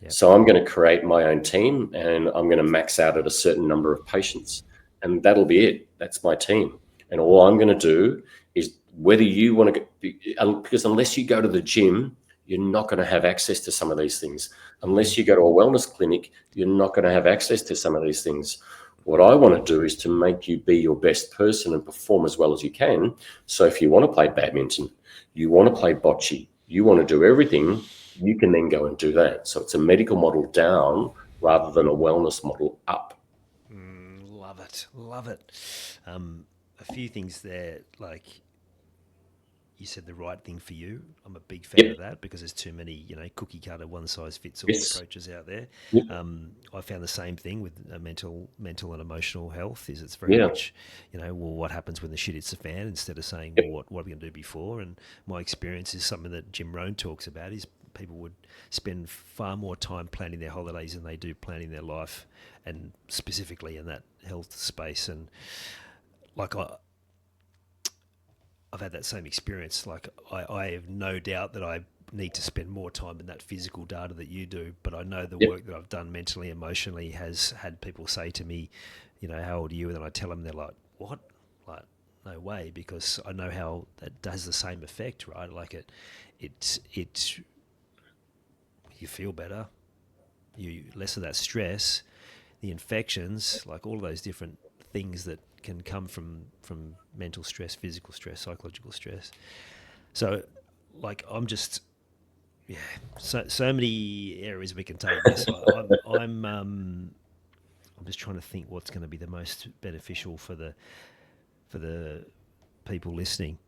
Yep. So I'm going to create my own team, and I'm going to max out at a certain number of patients, and that'll be it. That's my team. And all I'm going to do is, whether you want to because unless you go to the gym, you're not going to have access to some of these things. Unless you go to a wellness clinic, you're not going to have access to some of these things. What I want to do is to make you be your best person and perform as well as you can. So if you want to play badminton, you want to play bocce, you want to do everything, you can then go and do that. So it's a medical model down rather than a wellness model up. Love it. Love it. A few things there, like you said, the right thing for you. I'm a big fan of that, because there's too many, cookie cutter, one size fits all approaches out there. Yep. I found the same thing with mental and emotional health. Is it's very much, what happens when the shit hits the fan, instead of saying, well, what are we going to do before? And my experience is something that Jim Rohn talks about, is people would spend far more time planning their holidays than they do planning their life, and specifically in that health space. And like I've had that same experience. Like I have no doubt that I need to spend more time in that physical data that you do, but I know the work that I've done mentally, emotionally has had people say to me, how old are you? And then I tell them, they're like, what? Like, no way, because I know how that does the same effect, right? Like it you feel better, you less of that stress, the infections, like all of those different things that can come from mental stress, physical stress, psychological stress. So, like, I'm just, so many areas we can take this. I'm just trying to think what's going to be the most beneficial for the people listening.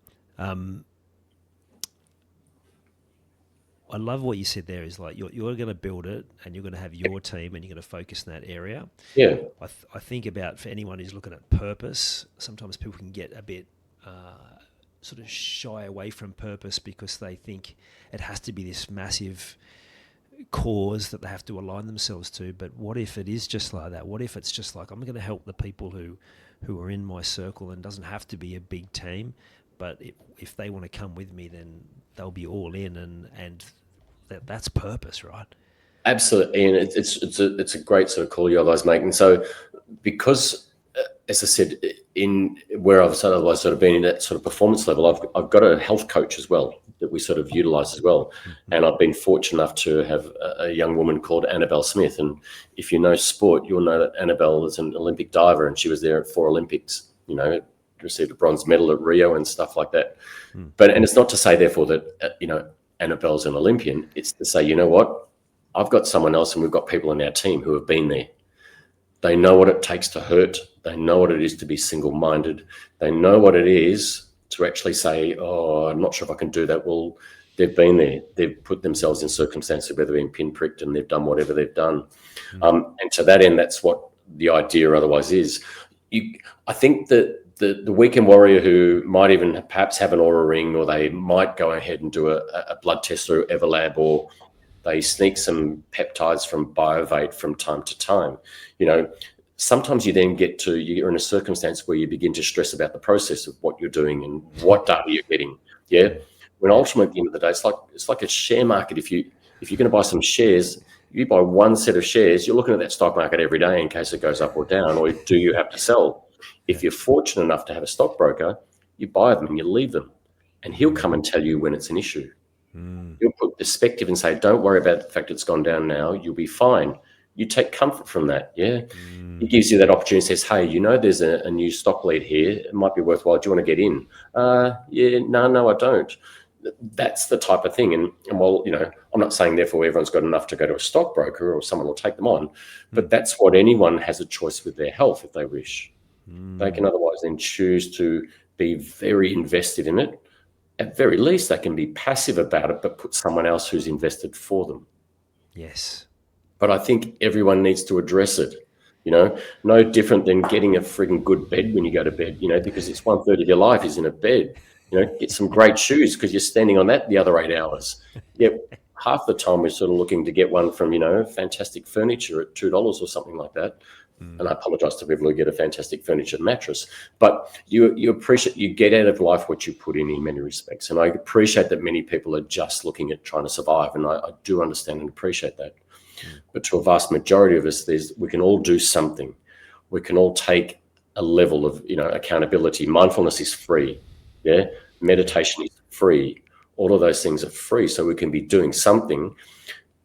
I love what you said there, is like you're going to build it, and you're going to have your team, and you're going to focus in that area. Yeah. I think about, for anyone who's looking at purpose, sometimes people can get a bit sort of shy away from purpose, because they think it has to be this massive cause that they have to align themselves to. But what if it is just like that? What if it's just like, I'm going to help the people who are in my circle, and it doesn't have to be a big team, but if they want to come with me, then they'll be all in, and that's purpose, right? Absolutely, and it's a great sort of call you guys making. So, because as I said, in where I've otherwise sort of been in that sort of performance level, I've got a health coach as well that we sort of utilize as well, and I've been fortunate enough to have a young woman called Annabelle Smith, and if you know sport, you'll know that Annabelle is an Olympic diver, and she was there at 4 Olympics. Received a bronze medal at Rio and stuff like that. And it's not to say, therefore, that Annabelle's an Olympian. It's to say, you know what? I've got someone else, and we've got people in our team who have been there. They know what it takes to hurt. They know what it is to be single-minded. They know what it is to actually say, oh, I'm not sure if I can do that. Well, They've been there. They've put themselves in circumstances where they've been pinpricked and they've done whatever they've done. And to that end, that's what the idea otherwise is. I think that the weekend warrior who might even perhaps have an aura ring, or they might go ahead and do a blood test through Everlab, or they sneak some peptides from Biovate from time to time. Sometimes you then you're in a circumstance where you begin to stress about the process of what you're doing and what data you're getting. Yeah. When ultimately at the end of the day, it's like a share market. If you're going to buy some shares, you buy one set of shares, you're looking at that stock market every day in case it goes up or down, or do you have to sell? If you're fortunate enough to have a stockbroker, you buy them and you leave them, and he'll come and tell you when it's an issue. He'll put perspective and say, don't worry about the fact it's gone down now, you'll be fine. You take comfort from that, yeah? He gives you that opportunity, says, hey, there's a new stock lead here. It might be worthwhile. Do you want to get in? Yeah, no, I don't. That's the type of thing. And while, I'm not saying therefore everyone's got enough to go to a stockbroker or someone will take them on, but that's what anyone has a choice with their health if they wish. They can otherwise then choose to be very invested in it. At very least, they can be passive about it, but put someone else who's invested for them. Yes. But I think everyone needs to address it. No different than getting a frigging good bed when you go to bed, because it's 1/3 of your life is in a bed. Get some great shoes because you're standing on that the other 8 hours. Yep. Half the time we're sort of looking to get one from, fantastic furniture at $2 or something like that. And I apologize to people who get a fantastic furniture mattress, but you appreciate, you get out of life what you put in many respects. And I appreciate that many people are just looking at trying to survive. And I do understand and appreciate that. But to a vast majority of us, we can all do something. We can all take a level of, accountability. Mindfulness is free. Yeah. Meditation is free. All of those things are free. So we can be doing something.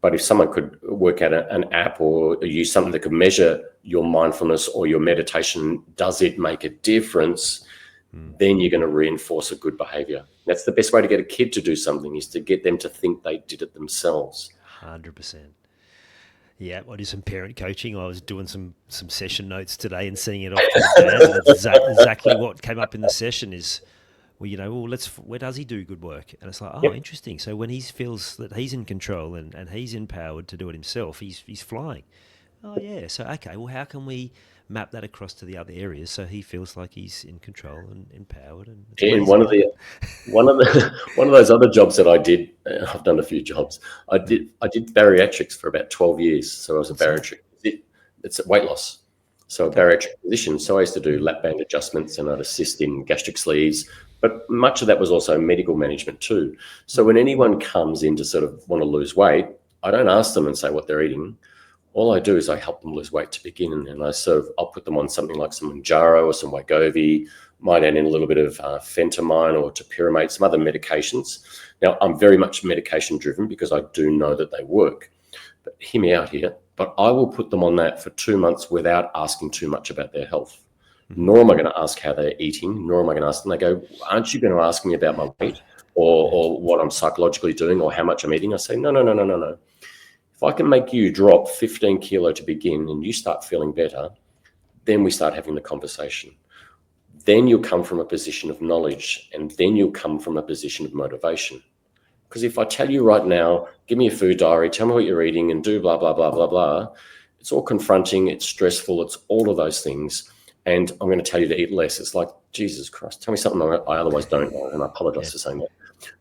But if someone could work out an app or use something that could measure your mindfulness or your meditation, does it make a difference? Then you're going to reinforce a good behavior. That's the best way to get a kid to do something, is to get them to think they did it themselves. 100%. Yeah, I do some parent coaching. I was doing some session notes today and seeing it off to the dad. And it's exactly what came up in the session is, where does he do good work? And it's like, Interesting. So when he feels that he's in control and he's empowered to do it himself, he's flying. Oh yeah. So okay, well, how can we map that across to the other areas so he feels like he's in control and empowered? And one of those other jobs that I did, I've done a few jobs. I did bariatrics for about 12 years. So I was a bariatric. It's a weight loss. So a bariatric physician. So I used to do lap band adjustments and I'd assist in gastric sleeves. But much of that was also medical management too. So when anyone comes in to sort of want to lose weight, I don't ask them and say what they're eating. All I do is I help them lose weight to begin, and I'll put them on something like some Manjaro or some Wegovy, might add in a little bit of phentermine or topiramate, some other medications. Now, I'm very much medication driven because I do know that they work. But hear me out here. But I will put them on that for 2 months without asking too much about their health. Nor am I going to ask how they're eating, nor am I going to ask them. They go, aren't you going to ask me about my weight or what I'm psychologically doing or how much I'm eating? I say, no. If I can make you drop 15 kilo to begin and you start feeling better, then we start having the conversation. Then you'll come from a position of knowledge, and then you'll come from a position of motivation. Because if I tell you right now, give me a food diary, tell me what you're eating and do blah, blah, blah, blah, blah, it's all confronting, it's stressful, it's all of those things. And I'm going to tell you to eat less. It's like, Jesus Christ, tell me something I otherwise don't know. And I apologize for saying that.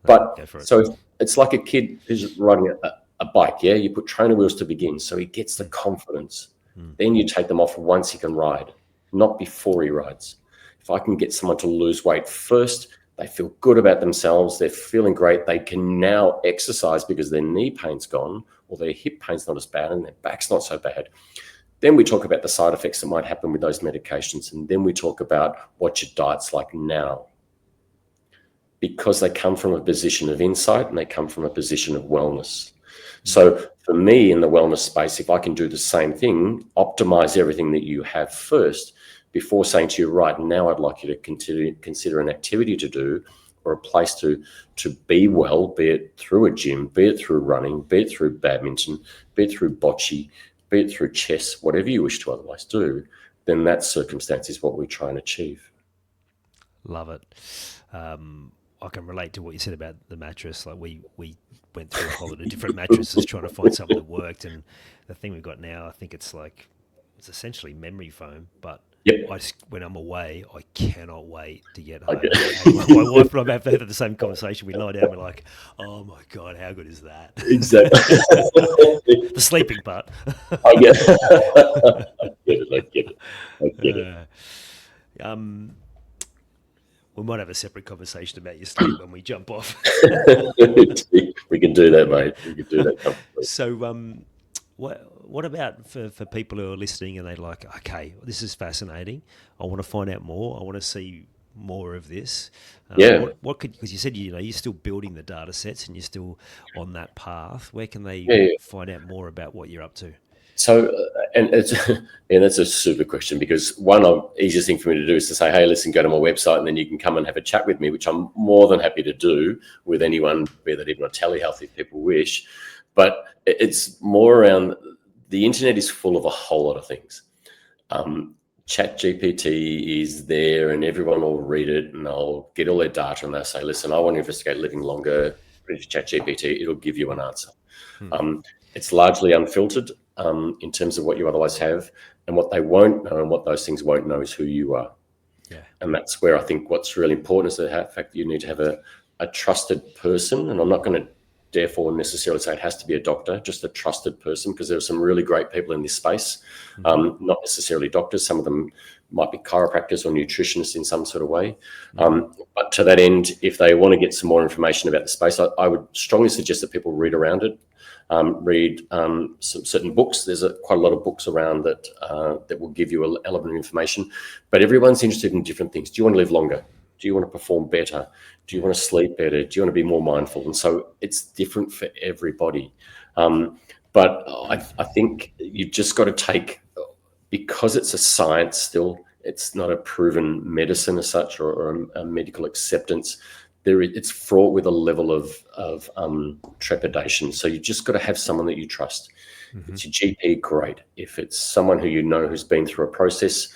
But so it's like a kid who's riding a bike, yeah? You put trainer wheels to begin, so he gets the confidence. Then you take them off once he can ride, not before he rides. If I can get someone to lose weight first, they feel good about themselves, they're feeling great, they can now exercise because their knee pain's gone or their hip pain's not as bad and their back's not so bad. Then we talk about the side effects that might happen with those medications, and then we talk about what your diet's like now. Because they come from a position of insight and they come from a position of wellness. So for me in the wellness space, if I can do the same thing, optimize everything that you have first before saying to you, right, now I'd like you to consider an activity to do or a place to be well, be it through a gym, be it through running, be it through badminton, be it through bocce, be it through chess, whatever you wish to otherwise do, then that circumstance is what we try and achieve. Love it. I can relate to what you said about the mattress. Like we went through a whole lot of different mattresses trying to find something that worked, and the thing we've got now, I think it's essentially memory foam, but Yep. when I'm away, I cannot wait to get I home. get it. And my wife and I have had the same conversation. We lie down, we're like, "Oh my god, how good is that?" Exactly. The sleeping part. I get it. I get it. I get it. Um, we might have a separate conversation about your sleep when we jump off. We can do that, mate. We can do that comfortably. So, what about for people who are listening and they're like, okay, this is fascinating. I want to find out more. I want to see more of this. Yeah. What could, because you said you're still building the data sets and you're still on that path. Where can they Yeah. find out more about what you're up to? So, and that's a super question, because easiest thing for me to do is to say, hey, listen, go to my website and then you can come and have a chat with me, which I'm more than happy to do with anyone, be that even a telehealth if people wish. But it's more around, the internet is full of a whole lot of things. Chat GPT is there and everyone will read it and they'll get all their data and they'll say, listen, I want to investigate living longer. Put it to Chat GPT, it'll give you an answer. It's largely unfiltered in terms of what you otherwise have, and what they won't know and what those things won't know is who you are. Yeah. And that's where I think what's really important is the fact that you need to have a trusted person. And I'm not going to therefore necessarily say it has to be a doctor, just a trusted person, because there are some really great people in this space, not necessarily doctors. Some of them might be chiropractors or nutritionists in some sort of way. But to that end, if they want to get some more information about the space, I would strongly suggest that people read around it. Read some certain books. There's quite a lot of books around that will give you an element of information, but everyone's interested in different things. Do you want to live longer? Do you want to perform better? Do you want to sleep better? Do you want to be more mindful? And so it's different for everybody. But I think you've just got to take, because it's a science still, it's not a proven medicine as such, or a medical acceptance. It's fraught with a level of trepidation. So you just got to have someone that you trust. If it's your GP, great. If it's someone who you know who's been through a process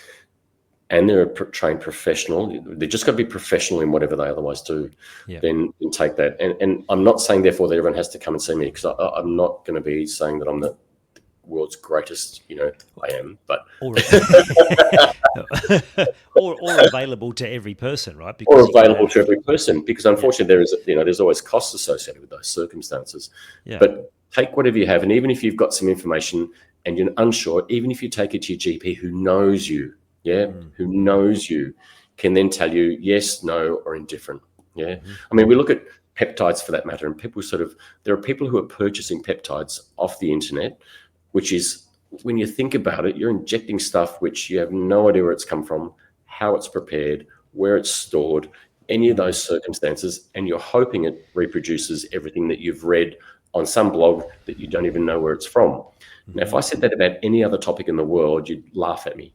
and they're a trained professional, they just got to be professional in whatever they otherwise do. Yeah. Then take that. And I'm not saying therefore that everyone has to come and see me, because I'm not going to be saying that I'm the world's greatest, I am, but or available to every person, right? Or available to every person, because unfortunately there's always costs associated with those circumstances. Yeah. But take whatever you have, and even if you've got some information and you're unsure, even if you take it to your GP who knows you, who knows you, can then tell you yes, no, or indifferent. I mean, we look at peptides for that matter, and there are people who are purchasing peptides off the internet, which is, when you think about it, you're injecting stuff which you have no idea where it's come from, how it's prepared, where it's stored, any of those circumstances, and you're hoping it reproduces everything that you've read on some blog that you don't even know where it's from. Now, if I said that about any other topic in the world, you'd laugh at me.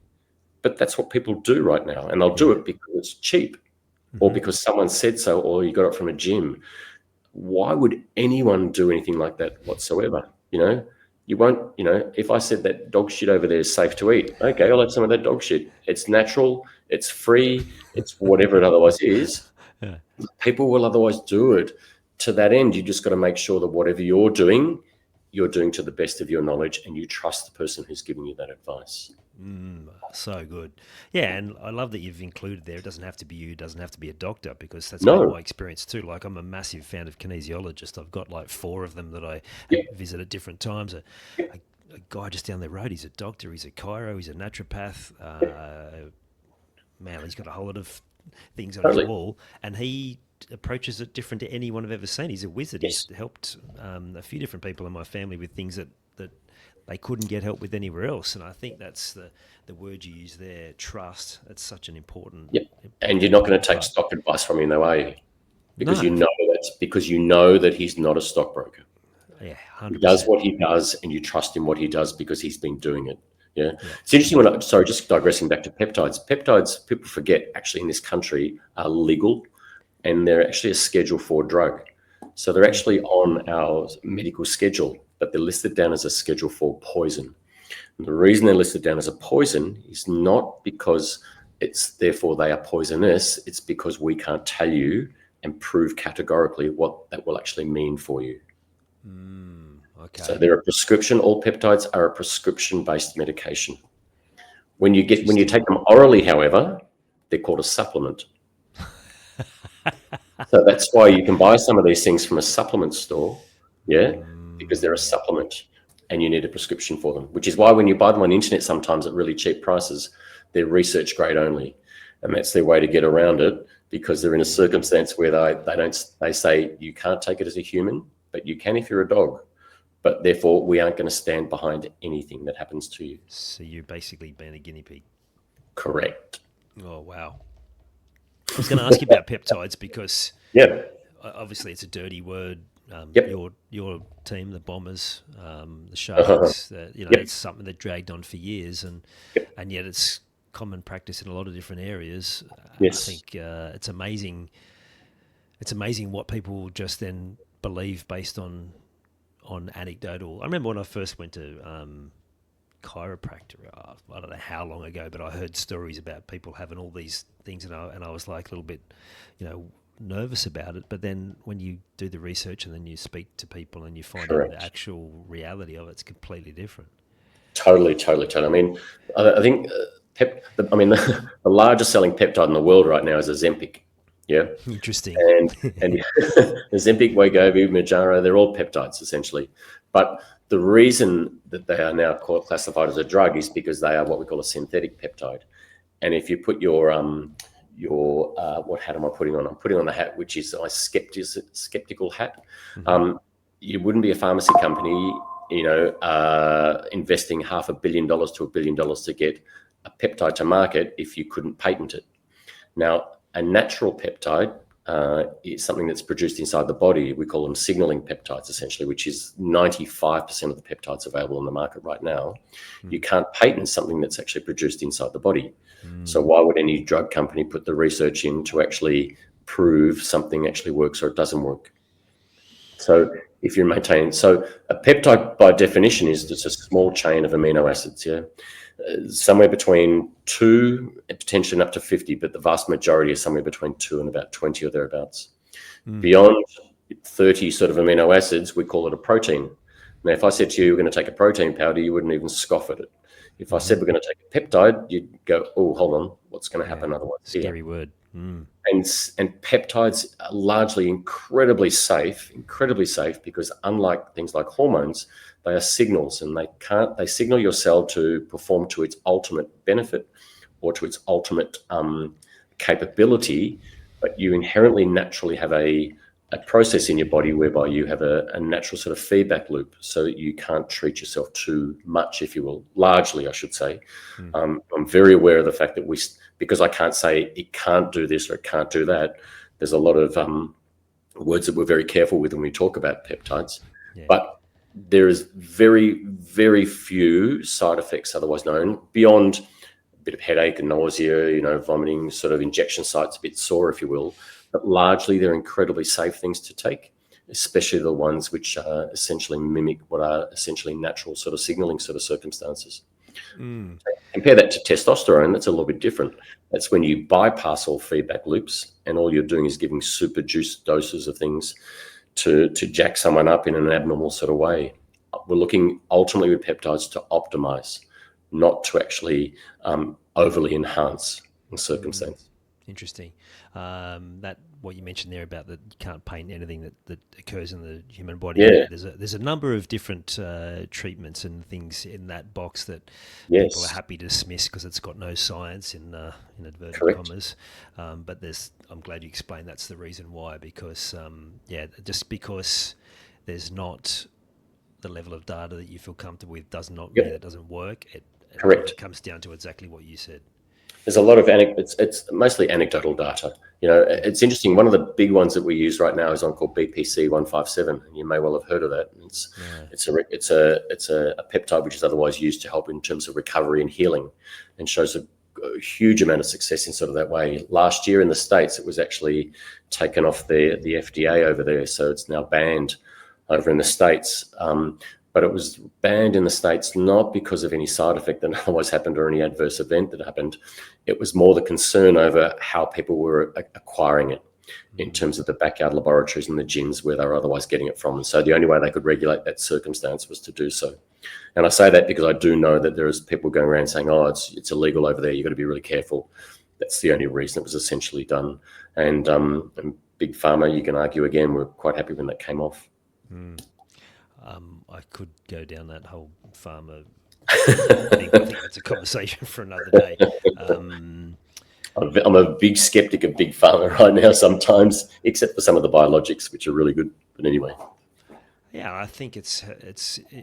But that's what people do right now, and they'll do it because it's cheap, or because someone said so, or you got it from a gym. Why would anyone do anything like that whatsoever? You won't, if I said that dog shit over there is safe to eat, okay, I'll have some of that dog shit. It's natural, it's free, it's whatever it otherwise is. Yeah. People will otherwise do it. To that end, you just got to make sure that whatever you're doing to the best of your knowledge, and you trust the person who's giving you that advice. So good. Yeah, and I love that you've included there, it doesn't have to be you, it doesn't have to be a doctor, because that's been my experience too. Like, I'm a massive fan of kinesiologists. I've got like 4 of them that I visit at different times. A guy just down the road, he's a doctor, he's a chiro, he's a naturopath. Man, he's got a whole lot of things on his wall, and he approaches it different to anyone I've ever seen. He's a wizard. He's helped a few different people in my family with things that they couldn't get help with anywhere else. And I think that's the word you use there, trust. It's such an important... And you're not going to take stock advice from him, though, are you? Because you know that he's not a stockbroker. Yeah, 100%. He does what he does, and you trust in what he does because he's been doing it. Yeah. It's interesting just digressing back to peptides. Peptides, people forget, actually in this country are legal, and they're actually a Schedule 4 drug. So they're actually on our medical schedule, but they're listed down as a Schedule 4 poison. And the reason they're listed down as a poison is not because therefore they are poisonous. It's because we can't tell you and prove categorically what that will actually mean for you. Okay. So they're a prescription. All peptides are a prescription-based medication. When you take them orally, however, they're called a supplement. So that's why you can buy some of these things from a supplement store, because they're a supplement and you need a prescription for them, which is why when you buy them on the internet sometimes at really cheap prices, they're research grade only. And that's their way to get around it, because they're in a circumstance where they say you can't take it as a human, but you can if you're a dog. But therefore, we aren't going to stand behind anything that happens to you. So you're basically being a guinea pig. Correct. Oh, wow. I was going to ask you about peptides because obviously it's a dirty word. Your team, the Bombers, the Sharks, it's something that dragged on for years, and yet it's common practice in a lot of different areas. Yes. I think it's amazing. It's amazing what people just then believe based on anecdotal. I remember when I first went to chiropractor, I don't know how long ago, but I heard stories about people having all these things, and I was like a little bit, nervous about it. But then when you do the research and then you speak to people and you find out the actual reality of it, it's completely different. Totally. I mean, I think the largest selling peptide in the world right now is Ozempic. Yeah. Interesting. And Ozempic, Wegovy, Mounjaro, they're all peptides essentially. But the reason that they are now classified as a drug is because they are what we call a synthetic peptide. And if you put your what hat am I putting on? I'm putting on the hat which is my skeptical hat. Mm-hmm. You wouldn't be a pharmacy company, investing $500 million to $1 billion to get a peptide to market if you couldn't patent it. Now, a natural peptide is something that's produced inside the body. We call them signaling peptides, essentially, which is 95% of the peptides available on the market right now. You can't patent something that's actually produced inside the body. So why would any drug company put the research in to actually prove something actually works or it doesn't work? So if you're maintaining, so a peptide by definition is just a small chain of amino acids, somewhere between 2 and potentially up to 50, but the vast majority is somewhere between 2 and about 20 or thereabouts. Beyond 30 sort of amino acids, we call it a protein. Now, if I said to you, we're going to take a protein powder, you wouldn't even scoff at it. If I said we're going to take a peptide, you'd go, oh, hold on, what's going to happen otherwise? Scary word. And peptides are largely incredibly safe because unlike things like hormones, they are signals, and they signal your cell to perform to its ultimate benefit or to its ultimate capability, but you inherently naturally have a process in your body whereby you have a natural sort of feedback loop, so that you can't treat yourself too much, if you will, largely, I should say. I'm very aware of the fact that because I can't say it can't do this or it can't do that, there's a lot of words that we're very careful with when we talk about peptides. But there is very, very few side effects otherwise known beyond a bit of headache and nausea, vomiting, sort of injection sites, a bit sore, if you will. But largely, they're incredibly safe things to take, especially the ones which essentially mimic what are essentially natural sort of signaling sort of circumstances. Compare that to testosterone, that's a little bit different. That's when you bypass all feedback loops and all you're doing is giving super juiced doses of things to jack someone up in an abnormal sort of way. We're looking ultimately with peptides to optimize, not to actually overly enhance the circumstance. Interesting. That what you mentioned there about that you can't patent anything that occurs in the human body. There's a number of different treatments and things in that box that people are happy to dismiss because it's got no science in inverted commas. But I'm glad you explained that's the reason why, because just because there's not the level of data that you feel comfortable with does not mean it doesn't work. It comes down to exactly what you said. There's a lot of it's mostly anecdotal data. It's interesting. One of the big ones that we use right now is one called BPC 157, and you may well have heard of that. It's a peptide which is otherwise used to help in terms of recovery and healing, and shows a huge amount of success in sort of that way. Last year in the States, it was actually taken off the FDA over there, so it's now banned over in the States. But it was banned in the States not because of any side effect that otherwise happened or any adverse event that happened. It was more the concern over how people were acquiring it. in terms of the backyard laboratories and the gyms where they were otherwise getting it from. And so the only way they could regulate that circumstance was to do so. And I say that because I do know that there is people going around saying, oh, it's illegal over there, you've got to be really careful. That's the only reason it was essentially done. And Big Pharma, you can argue again, we're quite happy when that came off. I could go down that whole pharma thing. I think that's a conversation for another day. I'm a big skeptic of Big Pharma right now sometimes, except for some of the biologics, which are really good. But anyway. Yeah, I think it's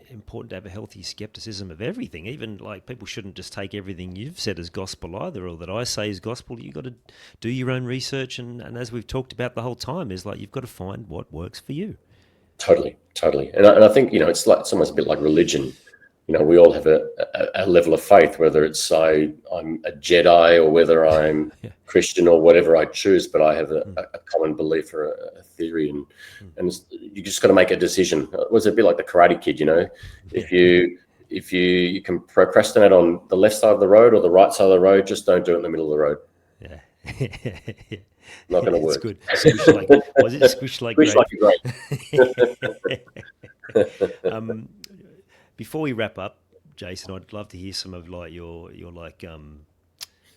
important to have a healthy skepticism of everything. Even like people shouldn't just take everything you've said as gospel either, or that I say is gospel. You've got to do your own research, and as we've talked about the whole time, is like you've got to find what works for you. Totally. And I think, it's almost a bit like religion. We all have a level of faith, whether it's I'm a Jedi or whether I'm Christian or whatever I choose, but I have a common belief or a theory, and you just got to make a decision. It was a bit like the Karate Kid, if you can procrastinate on the left side of the road or the right side of the road, just don't do it in the middle of the road. Yeah. Not going to work. It's good. Squish like, was it squish like squish grape? Like a grape. Before we wrap up, Jason, I'd love to hear some of like your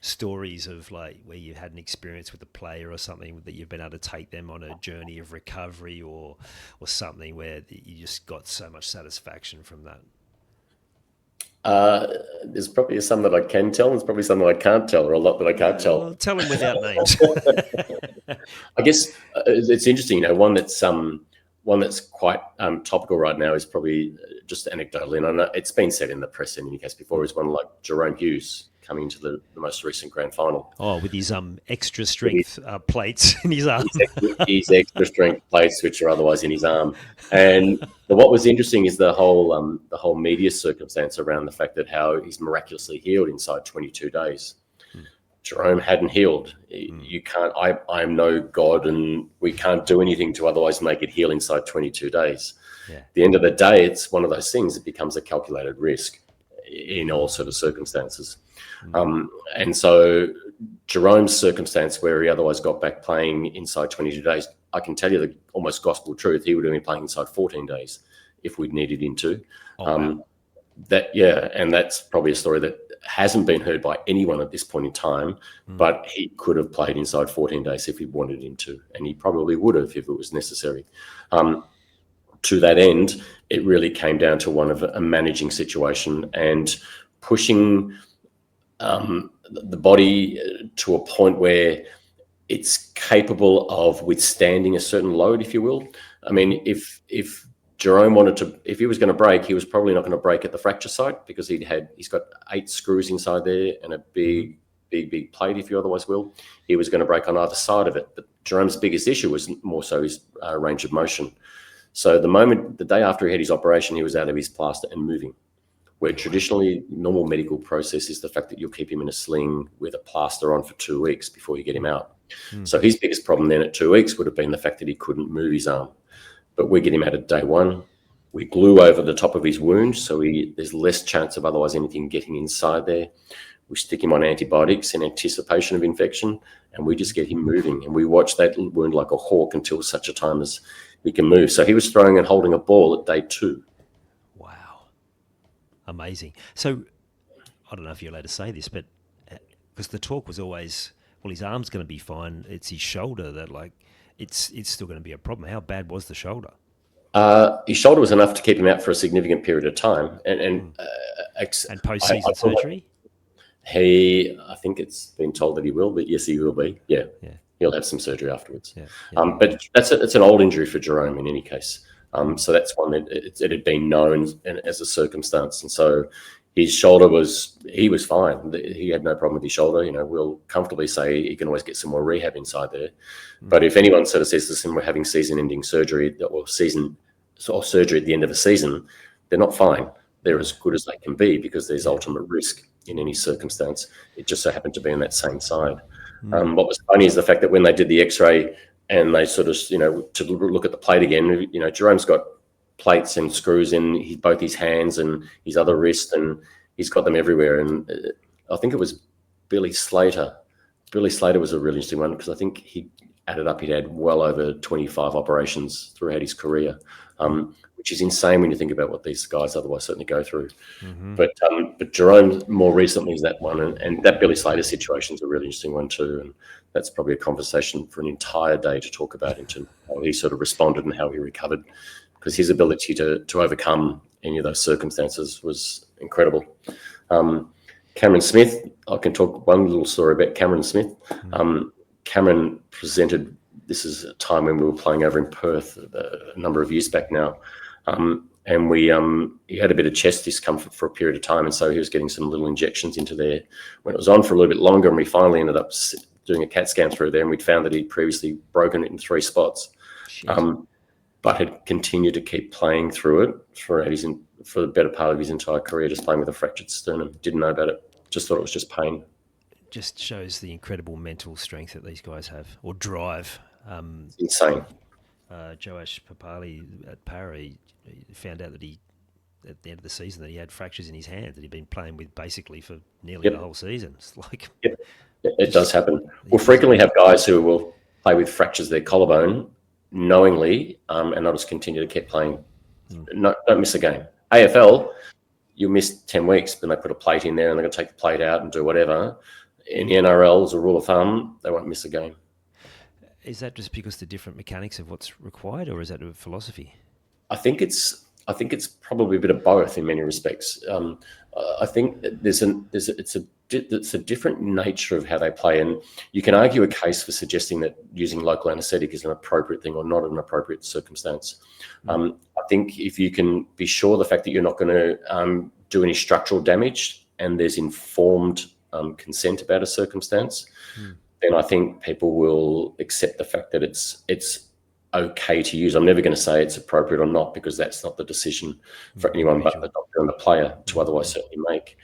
stories of like where you had an experience with a player or something that you've been able to take them on a journey of recovery or something where you just got so much satisfaction from that. There's probably some that I can tell. There's probably some that I can't tell, or a lot that I can't tell. Well, tell them without names. I guess it's interesting. One that's quite topical right now is probably just anecdotal, and I know it's been said in the press in any case before, is one like Jerome Hughes coming into the most recent grand final. Oh, with his extra strength plates in his arm. His extra strength plates, which are otherwise in his arm. And what was interesting is the whole media circumstance around the fact that how he's miraculously healed inside 22 days. Jerome hadn't healed. You can't. I'm no God, and we can't do anything to otherwise make it heal inside 22 days. Yeah. At the end of the day, it's one of those things. It becomes a calculated risk in all sort of circumstances. And so Jerome's circumstance, where he otherwise got back playing inside 22 days, I can tell you the almost gospel truth. He would have been playing inside 14 days if we'd needed him to. Wow. And that's probably a story that hasn't been heard by anyone at this point in time, but he could have played inside 14 days if he wanted him to, and he probably would have if it was necessary. To that end, it really came down to one of a managing situation and pushing the body to a point where it's capable of withstanding a certain load, if you will. I mean, if Jerome if he was going to break, he was probably not going to break at the fracture site because he's got 8 screws inside there and a big plate, if you otherwise will. He was going to break on either side of it. But Jerome's biggest issue was more so his range of motion. So the day after he had his operation, he was out of his plaster and moving, where traditionally normal medical process is the fact that you'll keep him in a sling with a plaster on for 2 weeks before you get him out. So his biggest problem then at 2 weeks would have been the fact that he couldn't move his arm. But we get him out at day 1. We glue over the top of his wound, so there's less chance of otherwise anything getting inside there. We stick him on antibiotics in anticipation of infection, and we just get him moving. And we watch that wound like a hawk until such a time as he can move. So he was throwing and holding a ball at day 2. Wow. Amazing. So I don't know if you're allowed to say this, but because the talk was always, well, his arm's going to be fine. It's his shoulder that it's still going to be a problem. How bad was the shoulder? His shoulder was enough to keep him out for a significant period of time. And post-season surgery? I think it's been told that he will, but yes, he will be. Yeah. He'll have some surgery afterwards. Yeah. But it's an old injury for Jerome in any case. So that's one that it had been known as a circumstance. And so his shoulder he was fine. He had no problem with his shoulder. We'll comfortably say he can always get some more rehab inside there. But if anyone sort of says to them, we're having season-ending surgery or surgery at the end of a season, they're not fine. They're as good as they can be because there's ultimate risk in any circumstance. It just so happened to be on that same side. What was funny is the fact that when they did the X-ray and they sort of, to look at the plate again, Jerome's got plates and screws in both his hands and his other wrist, and he's got them everywhere. And I think it was Billy Slater. Billy Slater was a really interesting one because I think he added up, he'd had well over 25 operations throughout his career, which is insane when you think about what these guys otherwise certainly go through. But Jerome more recently is that one, and that Billy Slater situation is a really interesting one too, and that's probably a conversation for an entire day to talk about in terms of how he sort of responded and how he recovered, because his ability to overcome any of those circumstances was incredible. Cameron Smith, I can talk one little story about Cameron Smith. Cameron presented, this is a time when we were playing over in Perth a number of years back now, and he had a bit of chest discomfort for a period of time, and so he was getting some little injections into there. When it was on for a little bit longer, and we finally ended up doing a CAT scan through there, and we'd found that he'd previously broken it in 3 spots, but had continued to keep playing through it for the better part of his entire career, just playing with a fractured sternum. Didn't know about it, just thought it was just pain. Just shows the incredible mental strength that these guys have, or drive. It's insane. Joash Papali at Para, he found out that at the end of the season, that he had fractures in his hand that he'd been playing with basically for nearly the whole season. It's like... It does happen. We'll frequently have guys who will play with fractures of their collarbone knowingly, and they'll just continue to keep playing. No, don't miss a game. AFL, you miss 10 weeks, then they put a plate in there and they're going to take the plate out and do whatever. In the NRL, as a rule of thumb, they won't miss a game. Is that just because the different mechanics of what's required, or is that a philosophy? I think it's probably a bit of both in many respects. I think it's a different nature of how they play, and you can argue a case for suggesting that using local anaesthetic is an appropriate thing or not an appropriate circumstance. I think if you can be sure the fact that you're not going to do any structural damage and there's informed consent about a circumstance, then I think people will accept the fact that it's okay to use. I'm never going to say it's appropriate or not, because that's not the decision for anyone but the doctor and the player to otherwise certainly make.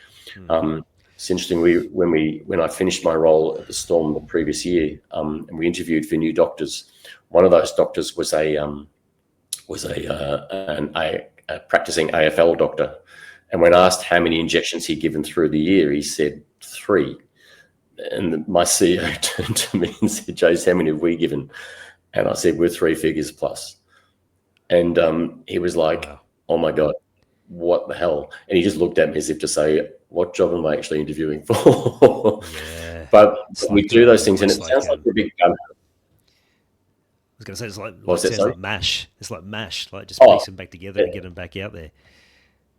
It's interesting. When I finished my role at the Storm the previous year, and we interviewed for new doctors, one of those doctors was a practicing AFL doctor, and when asked how many injections he'd given through the year, he said 3. And my CEO turned to me and said, "Jace, how many have we given?" And I said, "We're 3 figures plus." And he was like, "Wow. Oh my God, what the hell?" And he just looked at me as if to say, "What job am I actually interviewing for?" Yeah, but we do those things, and it sounds like a big gun. I was going to say, it's like MASH. It's like MASH, like just piece them back together and get them back out there.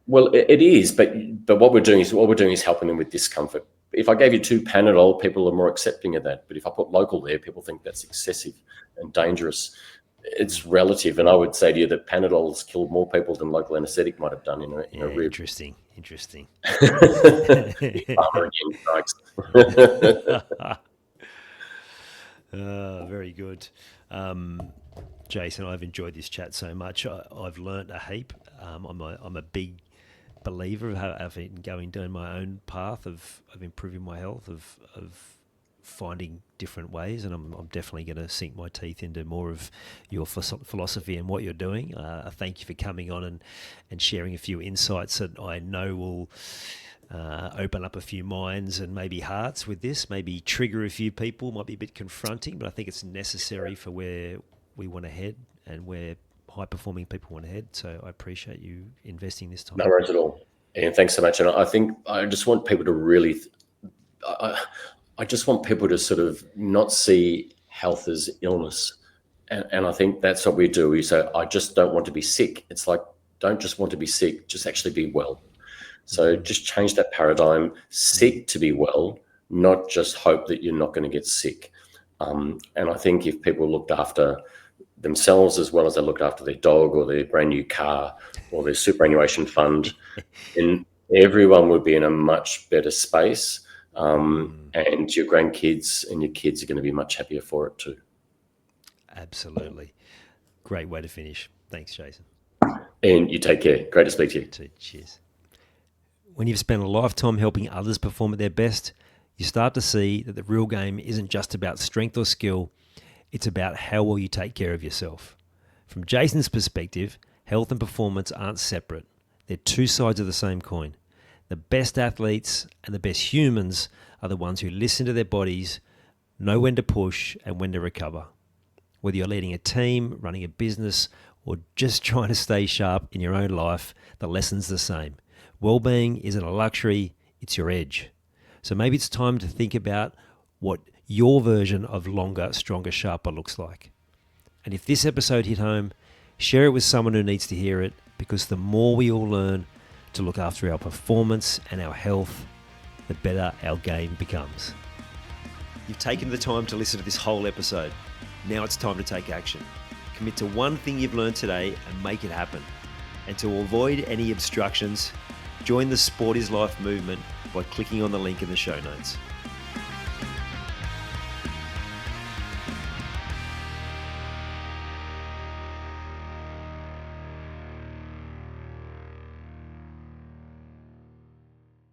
Well, it is, but what we're doing is helping them with discomfort. If I gave you 2 Panadol, people are more accepting of that. But if I put local there, people think that's excessive and dangerous. It's relative, and I would say to you that Panadol's killed more people than local anaesthetic might have done in a rib. Interesting. Farmer again strikes. Very good. Jason, I've enjoyed this chat so much. I've learnt a heap. I'm a big believer of going down my own path of improving my health, of finding different ways, and I'm definitely going to sink my teeth into more of your philosophy and what you're doing. Thank you for coming on and sharing a few insights that I know will open up a few minds and maybe hearts with this, maybe trigger a few people, might be a bit confronting, but I think it's necessary for where we want to head and where high-performing people want to head. So I appreciate you investing this time. No worries at all. And thanks so much. And I think I just want people to really... I just want people to sort of not see health as illness. And I think that's what we do. We say, I just don't want to be sick. It's like, don't just want to be sick, just actually be well. So just change that paradigm, seek to be well, not just hope that you're not going to get sick. And I think if people looked after themselves as well as they looked after their dog or their brand new car or their superannuation fund, then everyone would be in a much better space. And your grandkids and your kids are going to be much happier for it too. Absolutely. Great way to finish. Thanks, Jason. And you take care. Great to speak to you. Cheers. When you've spent a lifetime helping others perform at their best, you start to see that the real game isn't just about strength or skill. It's about how well you take care of yourself. From Jason's perspective, health and performance aren't separate. They're 2 sides of the same coin. The best athletes and the best humans are the ones who listen to their bodies, know when to push and when to recover. Whether you're leading a team, running a business, or just trying to stay sharp in your own life, the lesson's the same. Well-being isn't a luxury, it's your edge. So maybe it's time to think about what your version of longer, stronger, sharper looks like. And if this episode hit home, share it with someone who needs to hear it, because the more we all learn to look after our performance and our health, the better our game becomes. You've taken the time to listen to this whole episode. Now it's time to take action. Commit to one thing you've learned today and make it happen. And to avoid any obstructions, join the Sport is Life movement by clicking on the link in the show notes.